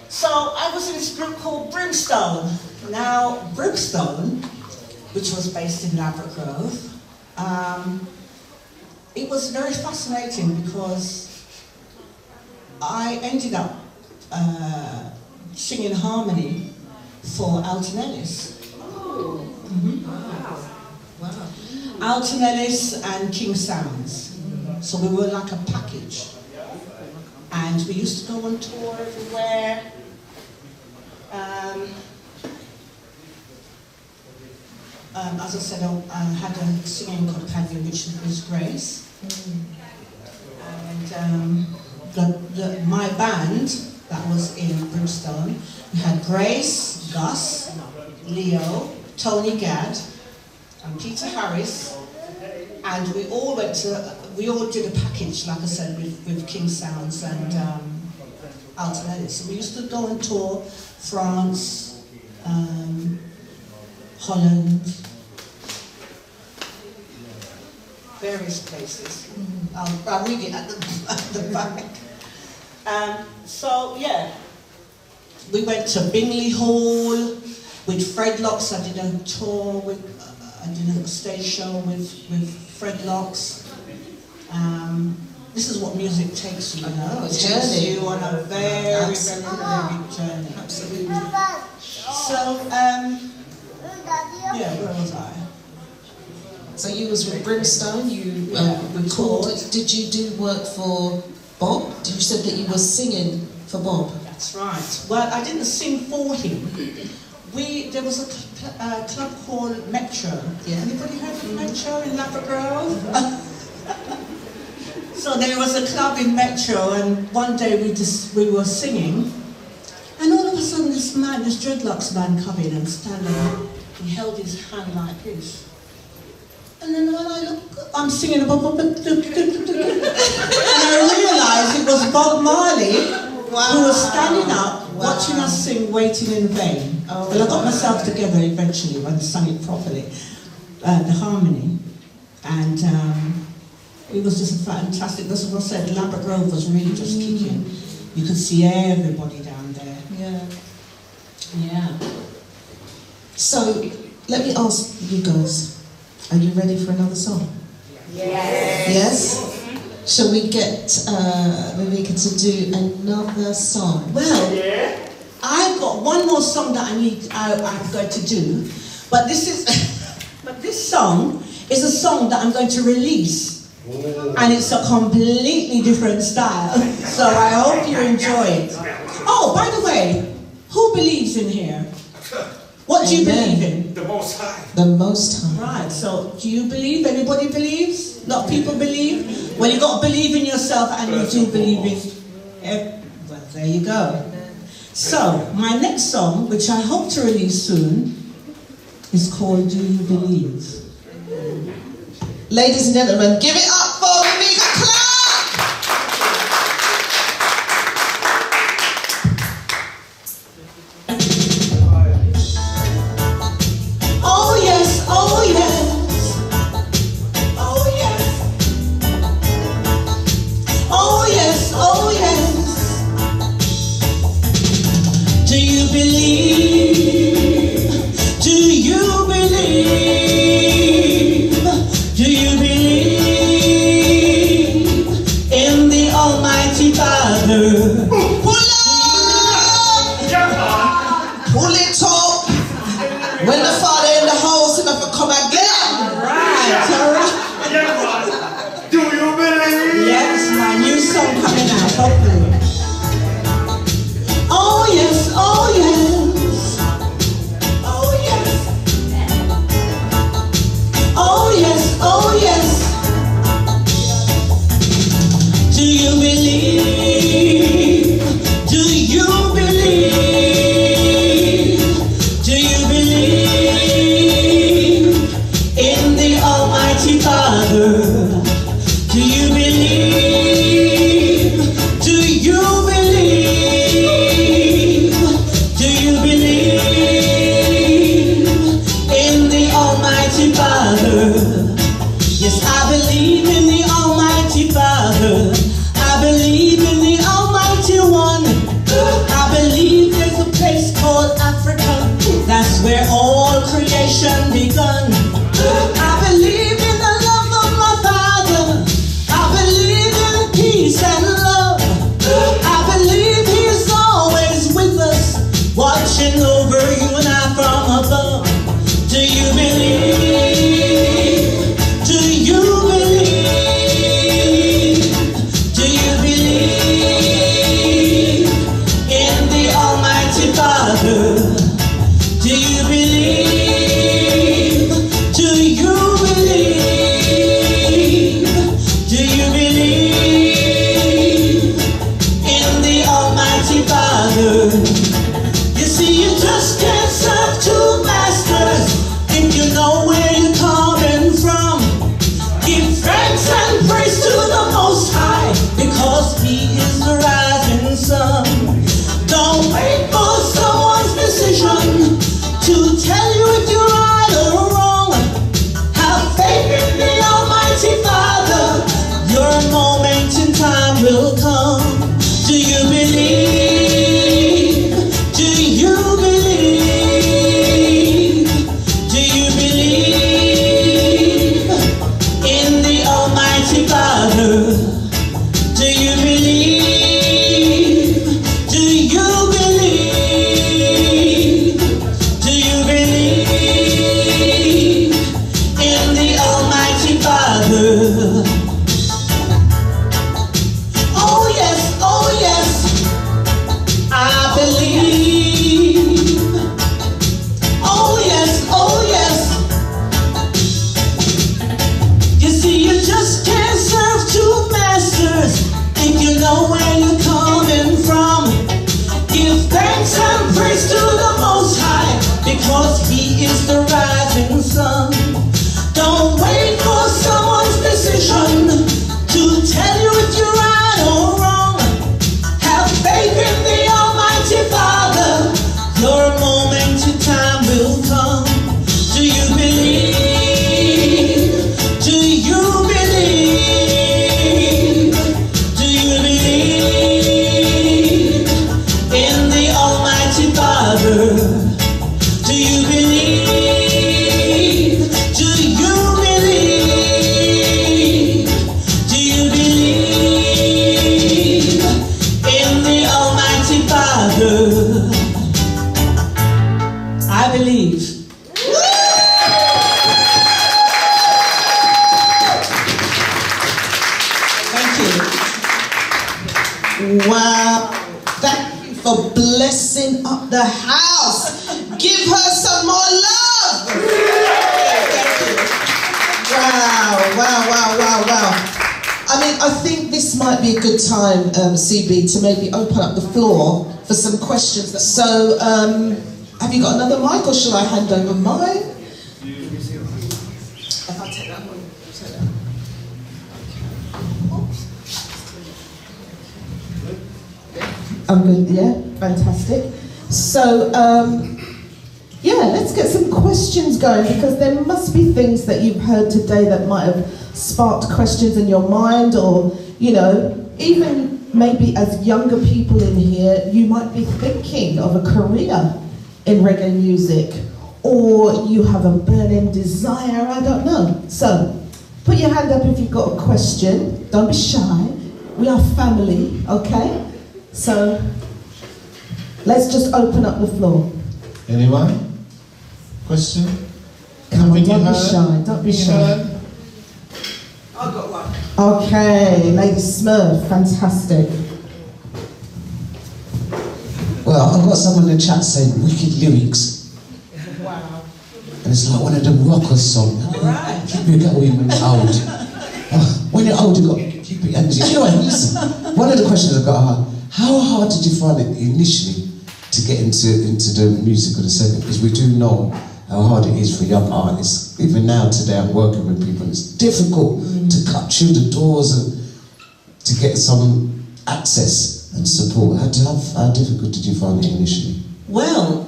C: So I was in this group called Brimstone. Now, Brimstone, which was based in Labrador, it was very fascinating because I ended up singing harmony for Alton Ellis.
B: Wow.
C: Alton Ellis and King Sounds. So we were like a package. And we used to go on tour everywhere. As I said, I had a singing companion, which was Grace. And my band that was in Brimstone, we had Grace, Gus, Leo, Tony Gadd, and Peter Harris, and we all did a package, like I said, with King Sounds and Alton Ellis. So we used to go on tour, France, Holland, various places. I'll read it at the back. So yeah, we went to Bingley Hall with Fred Locks. I did a tour with, I did a stage show with Fred Locks. This is what music takes you, you know.
B: A
C: It
B: journey.
C: takes you on a very,
B: Absolutely.
C: very journey.
B: Absolutely.
C: So, yeah, where was I?
B: So you was with Brimstone, you
C: Yeah,
B: recorded. Did you do work for Bob? You said that you were singing for Bob.
C: That's right. Well, I didn't sing for him. There was a club called Metro.
B: Yeah.
C: Anybody heard of Metro in Labrador? So there was a club in Metro, and one day we were singing, and all of a sudden this man, this dreadlocks man come in and standing, he held his hand like this. And then when I look, I'm singing and I realised it was Bob Marley who was standing up, watching us sing Waiting in Vain. Well, I got myself together eventually when I sang it properly, the harmony. And it was just a fantastic, as I said, Lambert Grove was really just kicking. You could see everybody down there. Yeah.
B: So, let me ask you guys, are you ready for another song? Yes? Shall we get Viveka to do another song?
C: Well, I've got one more song that I'm going to do, but this song is a song that I'm going to release, and it's a completely different style, so I hope you enjoy it. Oh, by the way, who believes in here? What do you believe in?
D: The Most High.
B: The Most High.
C: Right, so do you believe? Anybody believes? A lot of people believe? Well, you've got to believe in yourself, and you do believe in... Well, there you go. So, my next song, which I hope to release soon, is called Do You Believe?
B: Ladies and gentlemen, give it up for Vivian Clark!
C: Oh yes, oh yes, oh yes, oh yes, oh yes. Do you believe? Do you believe? Do you believe in the Almighty Father?
B: Pull it up! When the Father in the house, enough to come again!
C: Right, alright.
D: Do you believe?
C: Yes, my new song coming out, hopefully. Oh yes, oh yes. Oh yes. Oh yes, oh yes. Do you believe? Do you believe? Do you believe in the Almighty Father? Do you believe? Do you believe? Do you believe in the Almighty Father? Yes, I believe in the Almighty Father. I believe in the Almighty One. I believe there's a place called Africa. That's where all creation begun. I believe in the love of my Father. I believe you.
B: Wow. Thank you for blessing up the house. Give her some more love. Wow. I mean, I think this might be a good time, CB, to maybe open up the floor for some questions. So, have you got another mic, or shall I hand over mine? If I take that one, take that. I'm good, yeah, fantastic. So, yeah, let's get some questions going, because there must be things that you've heard today that might have sparked questions in your mind, or, you know, even maybe as younger people in here, you might be thinking of a career in reggae music, or you have a burning desire, I don't know. So, put your hand up if you've got a question. Don't be shy. We are family, okay? So, let's just open up the floor.
A: Anyone? Question?
B: Come on, don't be shy, don't be shy.
E: I've got one.
B: Okay, Lady Smurf, fantastic.
F: Well, I've got someone in the chat saying wicked lyrics.
E: Wow.
F: And it's like one of them rocker songs.
E: Right.
F: Keep it going when you're old. When you're old, you've got to keep it energy. Anyway, listen, one of the questions I've got, how hard did you find it initially to get into the music of the second? Because we do know how hard it is for young artists. Even now, today, I'm working with people, and it's difficult to cut through the doors and to get some access and support. How difficult did you find it initially?
C: Well,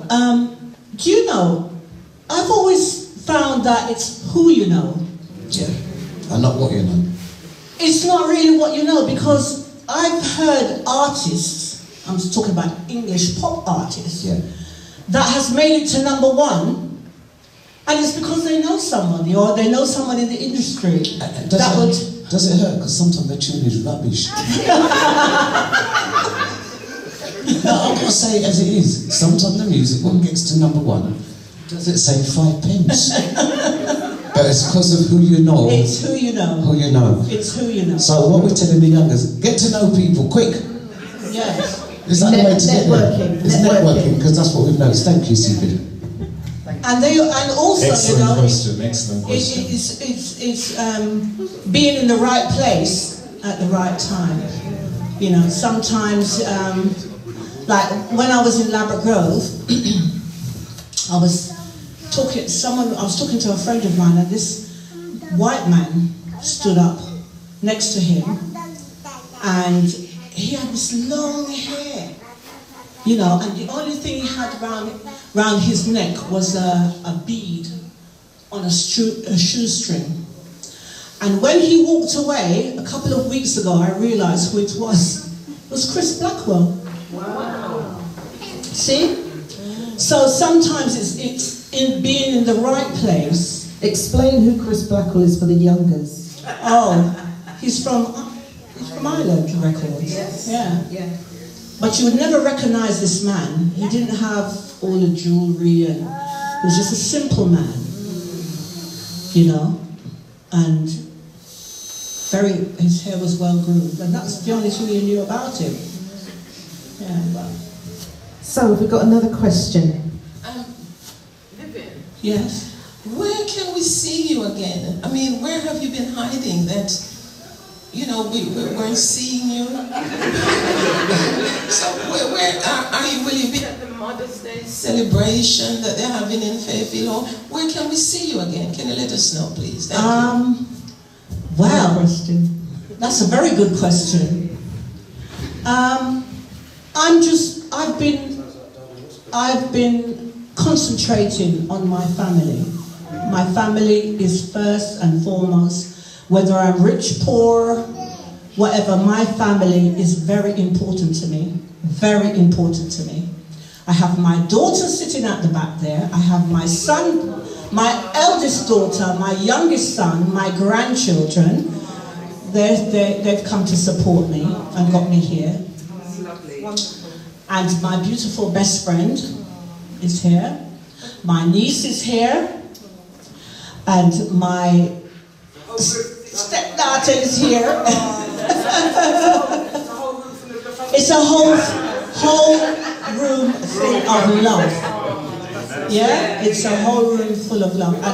C: do you know, I've always found that it's who you know.
F: Yeah, and not what you know.
C: It's not really what you know, because I've heard artists, I'm just talking about English pop artists,
F: Yeah.
C: that has made it to #1, and it's because they know somebody, or they know someone in the industry.
F: Does it hurt? Because sometimes the tune is rubbish. No, I've got to say it as it is. Sometimes the music, when it gets to #1, does it say 5 pence? But it's because of who you know.
C: It's who you know.
F: Who you know.
C: It's who you know.
F: So what we're telling the youngers, get to know people, quick.
C: Yes.
F: Is that the way to get there?
B: Networking.
F: It's networking, because that's what we've noticed. Thank you, CB.
C: And also,
A: Excellent
C: you know,
A: question, excellent question.
C: It's being in the right place at the right time. You know, sometimes, like when I was in Ladbroke Grove, I was talking to a friend of mine, and this white man stood up next to him, and he had this long hair, you know, and the only thing he had round his neck was a bead on a shoestring. And when he walked away a couple of weeks ago, I realised who it was. It was Chris Blackwell.
E: Wow.
C: See? So sometimes it's in being in the right place.
B: Explain who Chris Blackwell is for the youngers.
C: Oh, he's from Island Records.
E: Yes.
C: Yeah.
E: Yeah.
C: But you would never recognise this man. He didn't have all the jewellery, and he was just a simple man, you know, and his hair was well groomed, and that's the only thing you knew about him. Yeah. But,
B: So, we've got another question.
E: Vivian,
C: yes.
G: Where can we see you again? I mean, where have you been hiding that, you know, we weren't seeing you? So where are you? Will you be at the Mother's Day celebration that they're having in Fairfield? Where can we see you again? Can you let us know, please? Thank you.
C: Well, that's a very good question. I've been concentrating on my family. My family is first and foremost. Whether I'm rich, poor, whatever, my family is very important to me. Very important to me. I have my daughter sitting at the back there. I have my son, my eldest daughter, my youngest son, my grandchildren. They've come to support me and got me here.
E: lovely.
C: And my beautiful best friend is here. My niece is here. And my stepdaughter is here. It's a whole room full of love. Yeah? It's a whole room full of love. And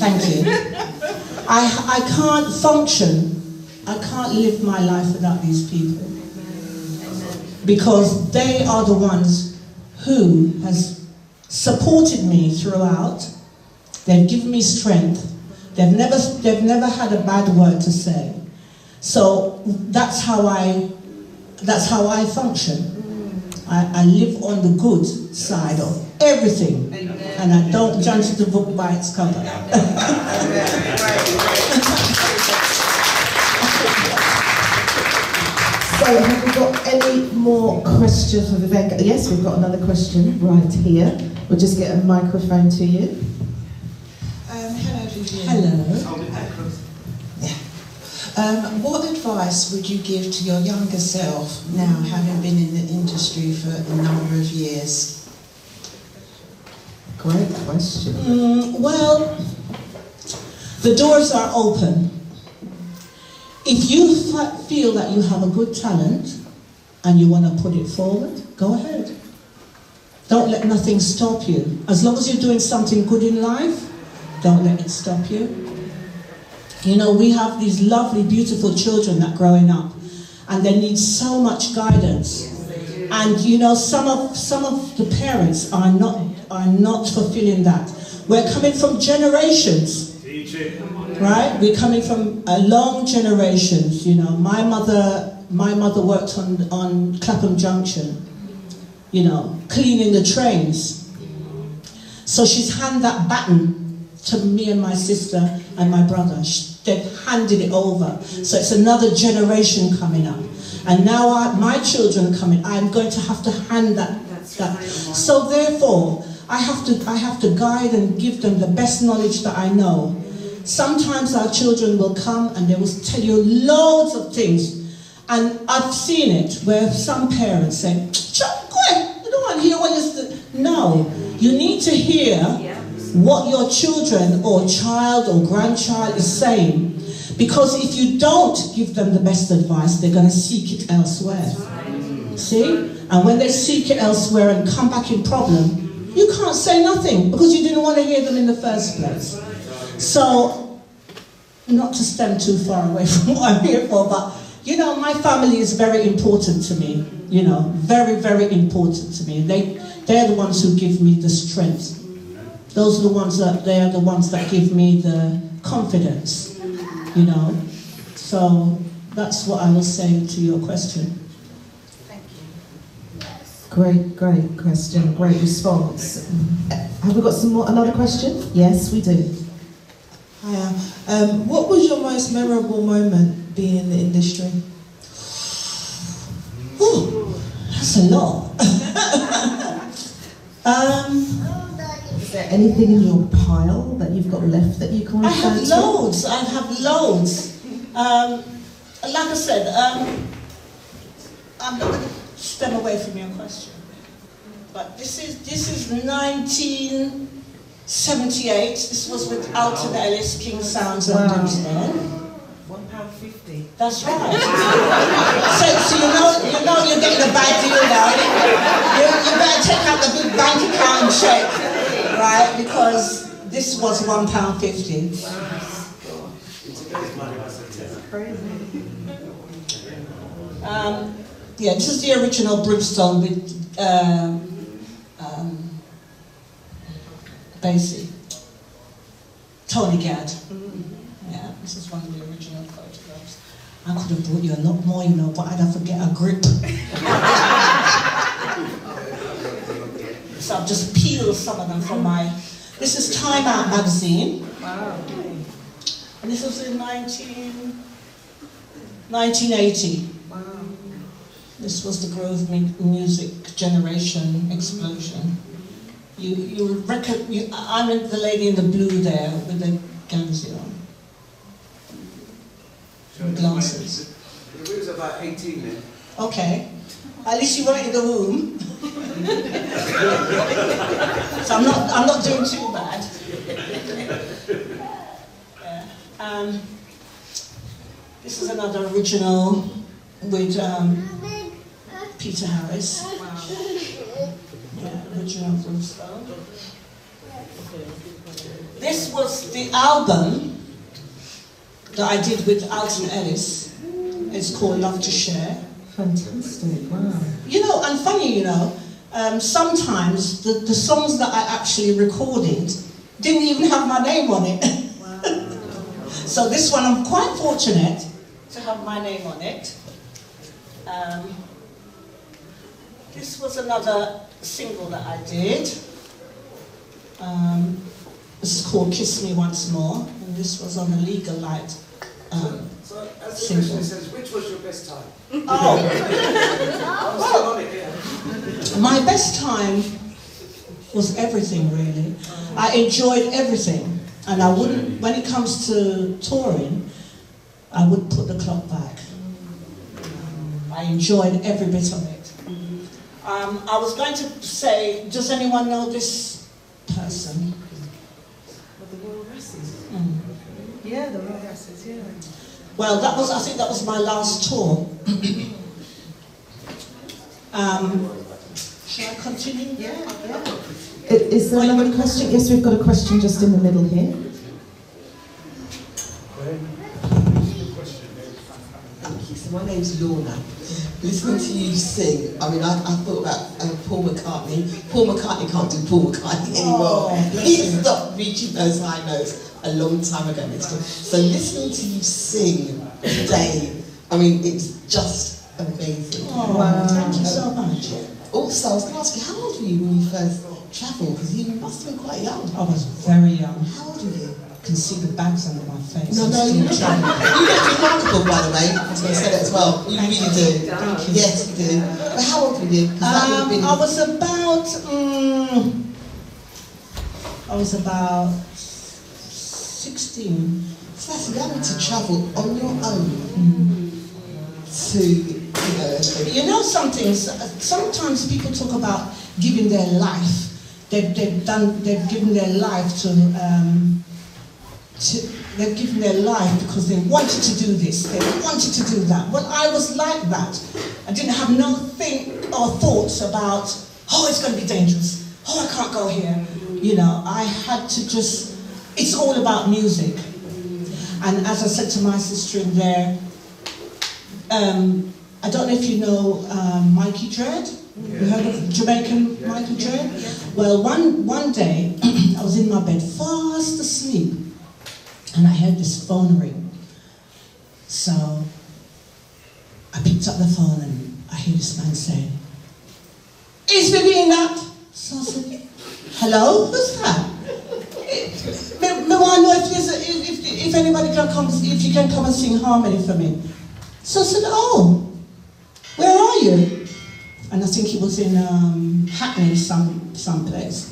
C: thank you. I can't function, I can't live my life without these people. Because they are the ones who has supported me throughout. They've given me strength. They've never had a bad word to say. So that's how I function. I live on the good side of everything. And I don't judge the book by its cover.
B: So have we got any more questions for Vivian? Yes, we've got another question right here. We'll just get a microphone to you.
H: Hello, Vivian.
C: Hello.
H: What advice would you give to your younger self now, having been in the industry for a number of years?
B: Great question.
C: Well, the doors are open. If you feel that you have a good talent and you want to put it forward, go ahead. Don't let nothing stop you. As long as you're doing something good in life, don't let it stop you. You know, we have these lovely, beautiful children that are growing up, and they need so much guidance. And you know, some of the parents are not fulfilling that. We're coming from generations. Right? We're coming from a long generations, you know. My mother worked on Clapham Junction, you know, cleaning the trains. So she's handed that baton to me and my sister and my brother. They've handed it over. So it's another generation coming up. And now my children are coming. I'm going to have to hand that. So therefore, I have to guide and give them the best knowledge that I know. Sometimes our children will come and they will tell you loads of things. And I've seen it where some parents say, go ahead, you don't want to hear what you're... No, you need to hear what your children or child or grandchild is saying. Because if you don't give them the best advice, they're going to seek it elsewhere. See? And when they seek it elsewhere and come back in problem, you can't say nothing because you didn't want to hear them in the first place. So, not to stem too far away from what I'm here for, but, you know, my family is very important to me, you know, very, very important to me. They're the ones who give me the strength. Those are the ones that give me the confidence, you know. So, that's what I will say to your question.
H: Thank you.
B: Great question, great response. Have we got another question? Yes, we do.
H: Hiya. What was your most memorable moment being in the industry?
C: Ooh, that's a lot.
B: Is there anything in your pile that you've got left that you can't
C: I have loads. I have loads. Like I said, I'm not going to stem away from your question, but this is 1978. This was with Alton Ellis, King Sounds and Doomsday.
H: £1.50.
C: That's right. So you know you're getting a bad deal now. You better take out the big bank account check, right? Because this was £1.50. Yeah, this is the original Brimstone with Basie. Tony Gadd. Yeah, this is one of the original photographs. I could have brought you a lot more, you know, but I'd have to get a grip. So I've just peeled some of them from my... This is Time Out magazine.
H: Wow.
C: And this was in 1980.
H: Wow.
C: This was the Grove Music Generation explosion. I'm the lady in the blue there with the Gansey on. Glasses.
D: We was about 18 then.
C: Okay. At least you weren't in the womb. So I'm not doing too bad. Yeah. This is another original with Peter Harris. Yeah, original Brimstone. This was the album that I did with Alton Ellis. It's called Love to Share.
B: Fantastic, wow.
C: You know, and funny, you know, sometimes the songs that I actually recorded didn't even have my name on it.
B: Wow.
C: So this one, I'm quite fortunate to have my name on it. This was another single that I did. This is called Kiss Me Once More, and this was on the Legal Light
D: So, as the
C: single.
D: question says, which was your best time?
C: Oh,
D: I'm still on it, yeah.
C: my best time was everything, really. I enjoyed everything, and I wouldn't, when it comes to touring, I wouldn't put the clock back. I enjoyed every bit of it. I was going to say, does anyone know this person?
E: With the Royal Rasses.
B: Yeah, the Royal Rasses, yeah.
C: Well, I think that was my last tour. Shall I continue?
B: Yeah. Is there another question? Yes, we've got a question just in the middle here.
I: Thank you. So my name's Lorna. Listening to you sing, I mean, I thought about Paul McCartney. Paul McCartney can't do Paul McCartney anymore. He stopped reaching those high notes a long time ago. So listening to you sing today, I mean, it's just amazing.
C: Oh, wow. Thank you so much.
I: Also, I was going to ask you, how old were you when you first travelled? Because you must have been quite young.
C: I was very young.
I: How old were you?
C: I can see the bags under my face.
I: No, you look remarkable, by the way. I was going to say that as well. You really do.
C: Thank you.
I: Yes, you do. But how old were you? 'Cause that would have been...
C: I was about 16.
I: So that's young to travel on your own to,
C: You know something? Sometimes people talk about giving their life. They've given their life they've given their life because they wanted to do this, they wanted to do that. Well, I was like that. I didn't have no think or thoughts about, oh, it's going to be dangerous. Oh, I can't go here. You know, I had to just, it's all about music. And as I said to my sister in there, I don't know if you know Mikey Dread. You heard of Jamaican Mikey Dread? Well, one day, I was in my bed, fast asleep, and I heard this phone ring. So I picked up the phone and I hear this man saying, "Is Vivian that?" So I said, "Hello, who's that? I want to know if anybody can come, if you can come and sing harmony for me." So I said, "Oh, where are you?" And I think he was in Hackney, someplace.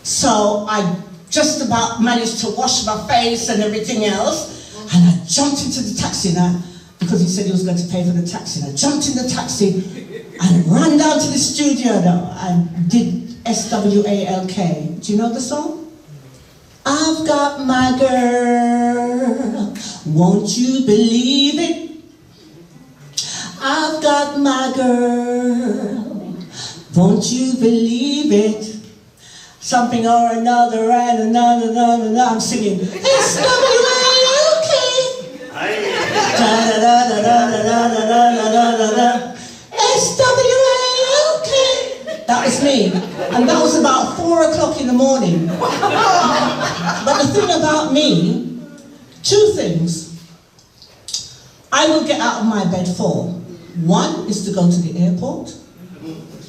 C: So I just about managed to wash my face and everything else, and I jumped into the taxi now, because he said he was going to pay for the taxi. And I jumped in the taxi and ran down to the studio and did SWALK. Do you know the song? I've got my girl, won't you believe it? I've got my girl, won't you believe it? Something or another and another, I'm singing SWALK. SWALK. That was me. And that was about 4 o'clock in the morning. But the thing about me, 2 things. I will get out of my bed for. 1 is to go to the airport.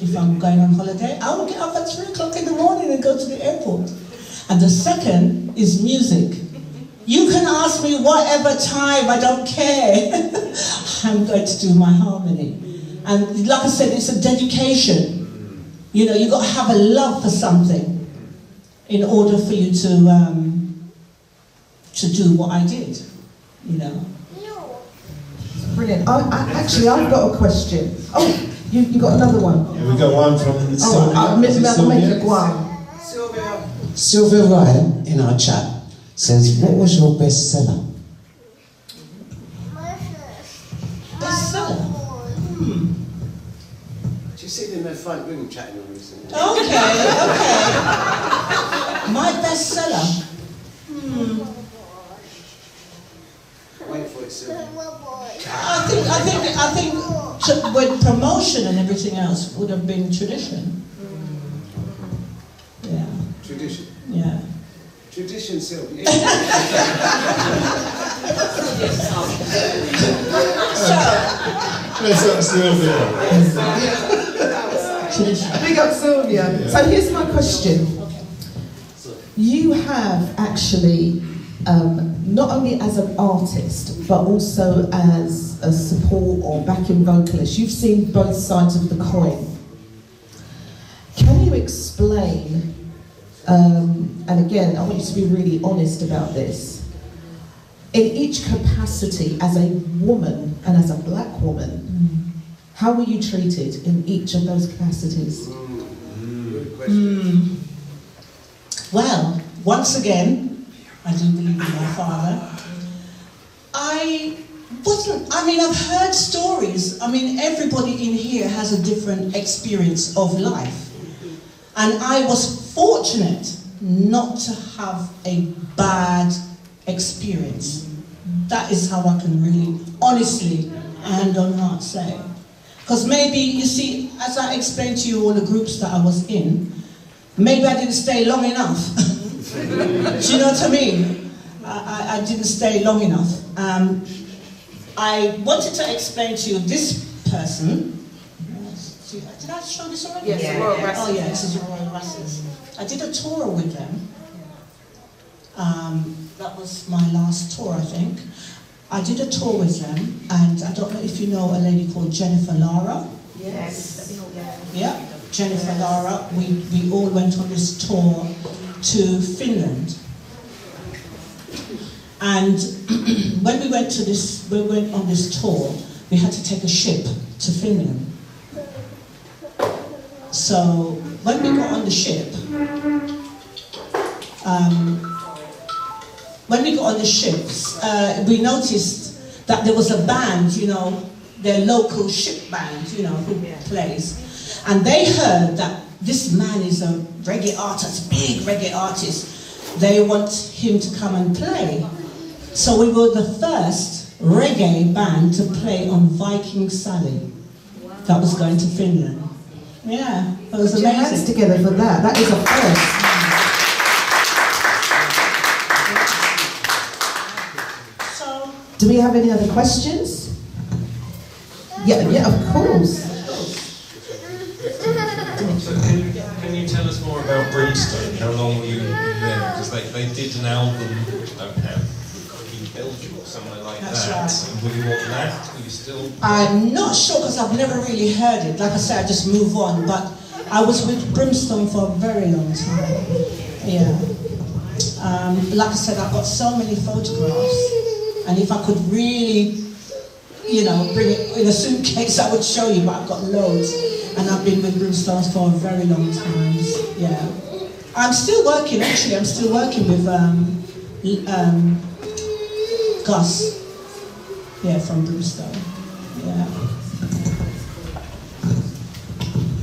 C: If I'm going on holiday, I will get up at 3 o'clock in the morning and go to the airport. And the second is music. You can ask me whatever time, I don't care. I'm going to do my harmony. And like I said, it's a dedication. You know, you've got to have a love for something in order for you to do what I did, you know.
B: Brilliant. Actually, I've got a question. Oh, you got another one?
A: Yeah, we got one from Sylvia.
B: I'll make it one.
F: Sylvia Ryan in our chat says, what was your best seller?
C: Best seller?
D: Do you see them in their front room chatting on recently?
C: Okay. My bestseller.
D: Wait for it, Sylvia.
C: I think with promotion and everything else would have been tradition. Yeah.
D: Tradition?
C: Yeah.
D: Tradition, Sylvia.
A: Let's up Sylvia.
E: Big up Sylvia.
A: Yeah.
E: So here's my question. You have actually, not only as an artist, but also as a support or backing vocalist, you've seen both sides of the coin. Can you explain, and again, I want you to be really honest about this, in each capacity as a woman and as a black woman, how were you treated in each of those capacities?
D: Good question.
C: Well, once again, I do believe in my father. I've heard stories. I mean, everybody in here has a different experience of life. And I was fortunate not to have a bad experience. That is how I can really, honestly, hand on heart say. Because maybe, you see, as I explained to you all the groups that I was in, maybe I didn't stay long enough. Do you know what I mean? I didn't stay long enough. I wanted to explain to you this person. Did I show this already?
E: Yes,
C: yeah.
E: Royal Rasses.
C: Oh yeah, this is Royal Rasses. I did a tour with them. That was my last tour, I think. I did a tour with them, and I don't know if you know a lady called Jennifer Lara.
E: Yes.
C: Yeah, Jennifer Lara. We all went on this tour to Finland. And when we went on this tour, we had to take a ship to Finland. So when we got on the ship, we noticed that there was a band, you know, their local ship band, you know, who plays. And they heard that this man is a reggae artist, big reggae artist. They want him to come and play. So we were the first reggae band to play on Viking Sally. That was going to Finland. Yeah, it was amazing.
E: Put your hands together for that. That is a first.
C: So,
E: do we have any other questions? Yeah, of course.
J: So can you tell us more about Brimstone? How long were you there? Because they did an album, which I don't have, in Belgium or somewhere like
C: That's
J: that.
C: right.
J: And were you on that? Were you still?
C: I'm not sure because I've never really heard it. Like I said, I just move on. But I was with Brimstone for a very long time. Yeah. Like I said, I've got so many photographs. And if I could really, you know, bring it in a suitcase, I would show you, but I've got loads. And I've been with Brimstone for a very long time. Yeah. I'm still working, actually. I'm still working with Gus. Yeah, from Brimstone. Yeah.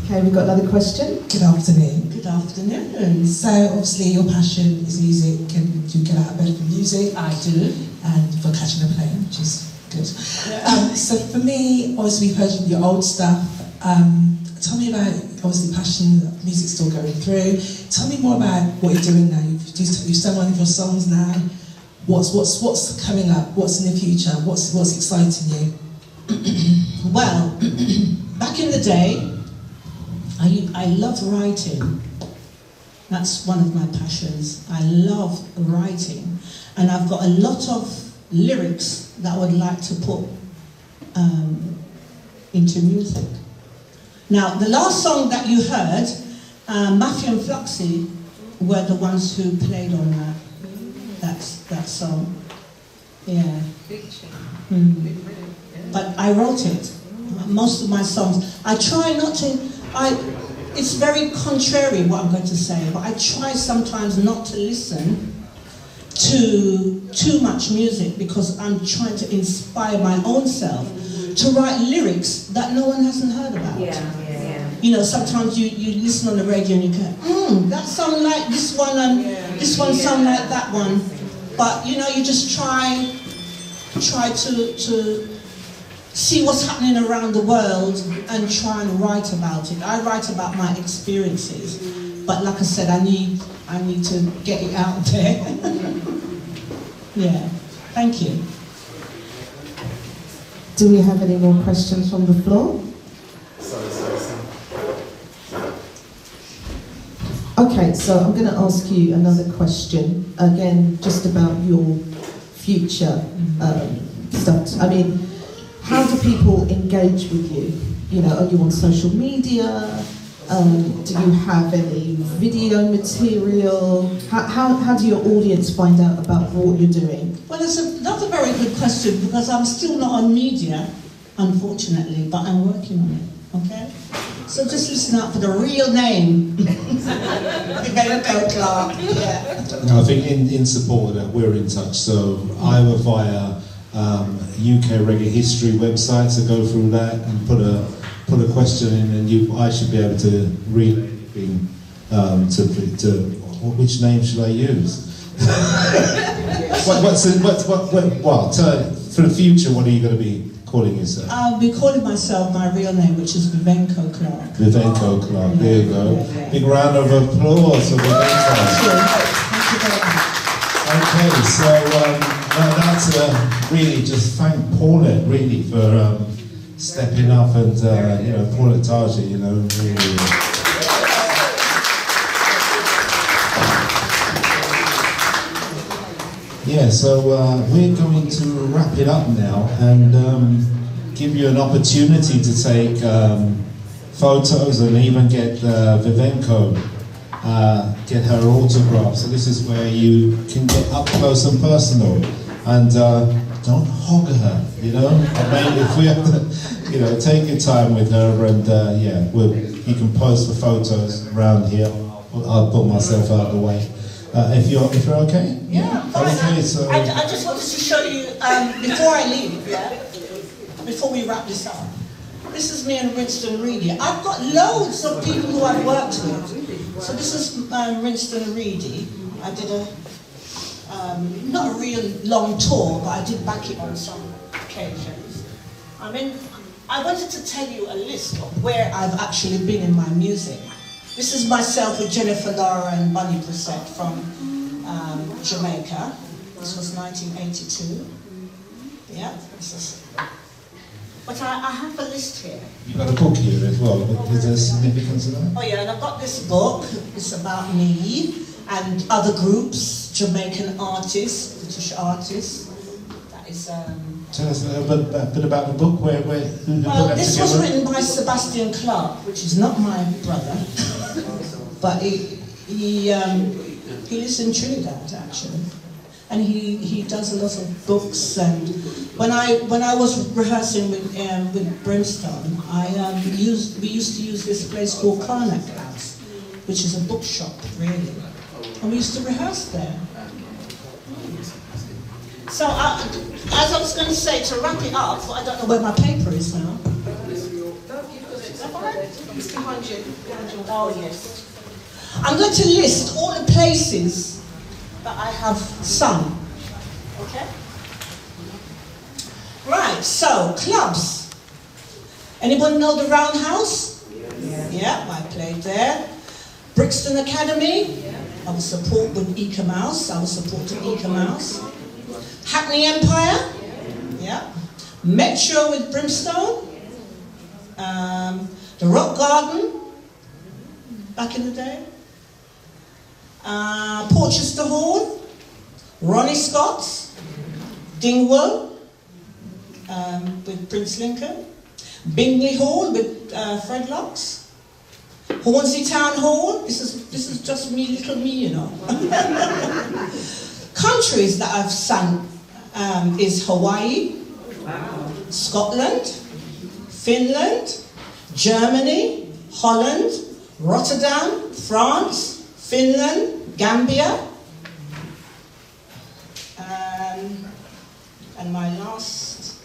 E: Okay, we've got another question.
K: Good afternoon.
C: Good afternoon.
K: So obviously your passion is music, and you get out of bed for music.
C: I do.
K: And for catching a plane, which is good.
C: Yeah.
K: So for me, obviously we've heard your old stuff. Tell me about, obviously, passion, music still going through. Tell me more about what you're doing now. You've sung one of your songs now. What's coming up? What's in the future? What's exciting you?
C: Well, back in the day, I loved writing. That's one of my passions. I love writing. And I've got a lot of lyrics that I would like to put into music. Now, the last song that you heard, Mafia and Fluxy were the ones who played on that song. Yeah. But I wrote it. Most of my songs. I try not to. It's very contrary what I'm going to say, but I try sometimes not to listen to too much music because I'm trying to inspire my own self to write lyrics that no one hasn't heard about. You know, sometimes you listen on the radio and you go, that sound like this one and this one sound like that one. But you know, you just try to see what's happening around the world and try and write about it. I write about my experiences, but like I said, I need to get it out there. Yeah, thank you.
E: Do we have any more questions from the floor? Okay, so I'm going to ask you another question, again, just about your future stuff. I mean, how do people engage with you? You know, are you on social media? Do you have any video material? How do your audience find out about what you're doing?
C: Well, that's a very good question, because I'm still not on media, unfortunately, but I'm working on it, okay? So just listen out for the real name. Vivian Clark. Yeah.
A: No, I think in support of that, we're in touch. So either via UK Reggae History website, so go through that and put a question in, and I should be able to read anything to which name should I use? For the future, what are you going to be calling yourself?
C: I'll be calling myself my real name, which is Vivian Clark.
A: Vivian Clark, there you go. Yeah. Big round of applause for Vivian Clark.
C: Thank you very much.
A: Okay, so that's really just thank Paulette really for stepping up and you know, Paulette Tajah, you know, really. Yeah, so we're going to wrap it up now and give you an opportunity to take photos and even get Vivenco, get her autograph. So this is where you can get up close and personal, and don't hog her, you know. I mean, if we have to, you know, take your time with her, and yeah, you can pose for photos around here. I'll put myself out of the way. If you're okay?
C: Yeah.
A: Okay, so
C: I just wanted to show you, before I leave, yeah? Before we wrap this up. This is me and Winston Reedy. I've got loads of people who I've worked with. So this is Winston Reedy. I did not a real long tour, but I did back it on some occasions. I mean, I wanted to tell you a list of where I've actually been in my music. This is myself with Jennifer Lara and Bunny Brissett from Jamaica. This was 1982. Yeah, this is. But I have a list here.
A: You've got a book here as well. Is there significance of that?
C: Oh yeah, and I've got this book. It's about me and other groups, Jamaican artists, British artists. That is.
A: Tell us a bit about the book. Who put that
C: this
A: together?
C: was written by Sebastian Clark, which is not my brother, but he lives in Trinidad actually, and he does a lot of books. And when I was rehearsing with Brimstone, we used to use this place called Karnak House, which is a bookshop really, and we used to rehearse there. So, as I was going to say, to wrap it up, I don't know where my paper is now. It's behind you. Oh, yes. I'm going to list all the places that I have sung. Okay? Right, so, clubs. Anyone know the Roundhouse? Yeah, I played there. Brixton Academy. I was support with Eka Mouse. I was supporting Eka Mouse. Hackney Empire, yeah. Metro with Brimstone. The Rock Garden, back in the day. Porchester Hall, Ronnie Scott's, Dingwall, with Prince Lincoln. Bingley Hall with Fred Locks. Hornsey Town Hall, this is just me, little me, you know. Countries that I've sung is Hawaii, Scotland, Finland, Germany, Holland, Rotterdam, France, Finland, Gambia, and my last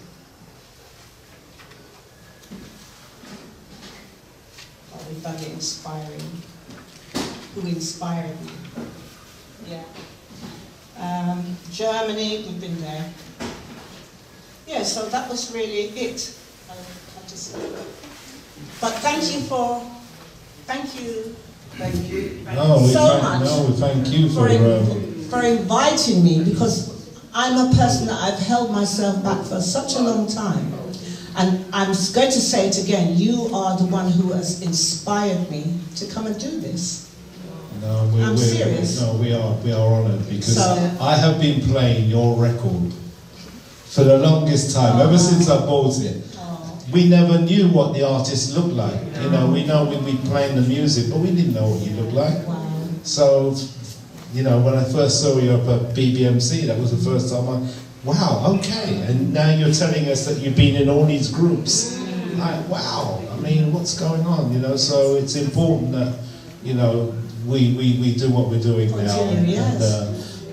C: everybody inspiring, who inspired me. Yeah. Germany, we've been there. Yeah, so that was really it. But thank you.
A: No, we thank you
C: for inviting me, because I'm a person that I've held myself back for such a long time. And I'm going to say it again, you are the one who has inspired me to come and do this.
A: No,
C: I'm serious.
A: No, we are honoured, because I have been playing your record for the longest time, ever since I bought it. We never knew what the artist looked like. You know, we know we'd be playing the music, but we didn't know what you looked like.
C: Wow.
A: So, you know, when I first saw you up at BBMC, that was the first time wow, okay. And now you're telling us that you've been in all these groups. Like, wow, I mean, what's going on, you know? So it's important that, you know, we do what we're doing now.
C: Yes.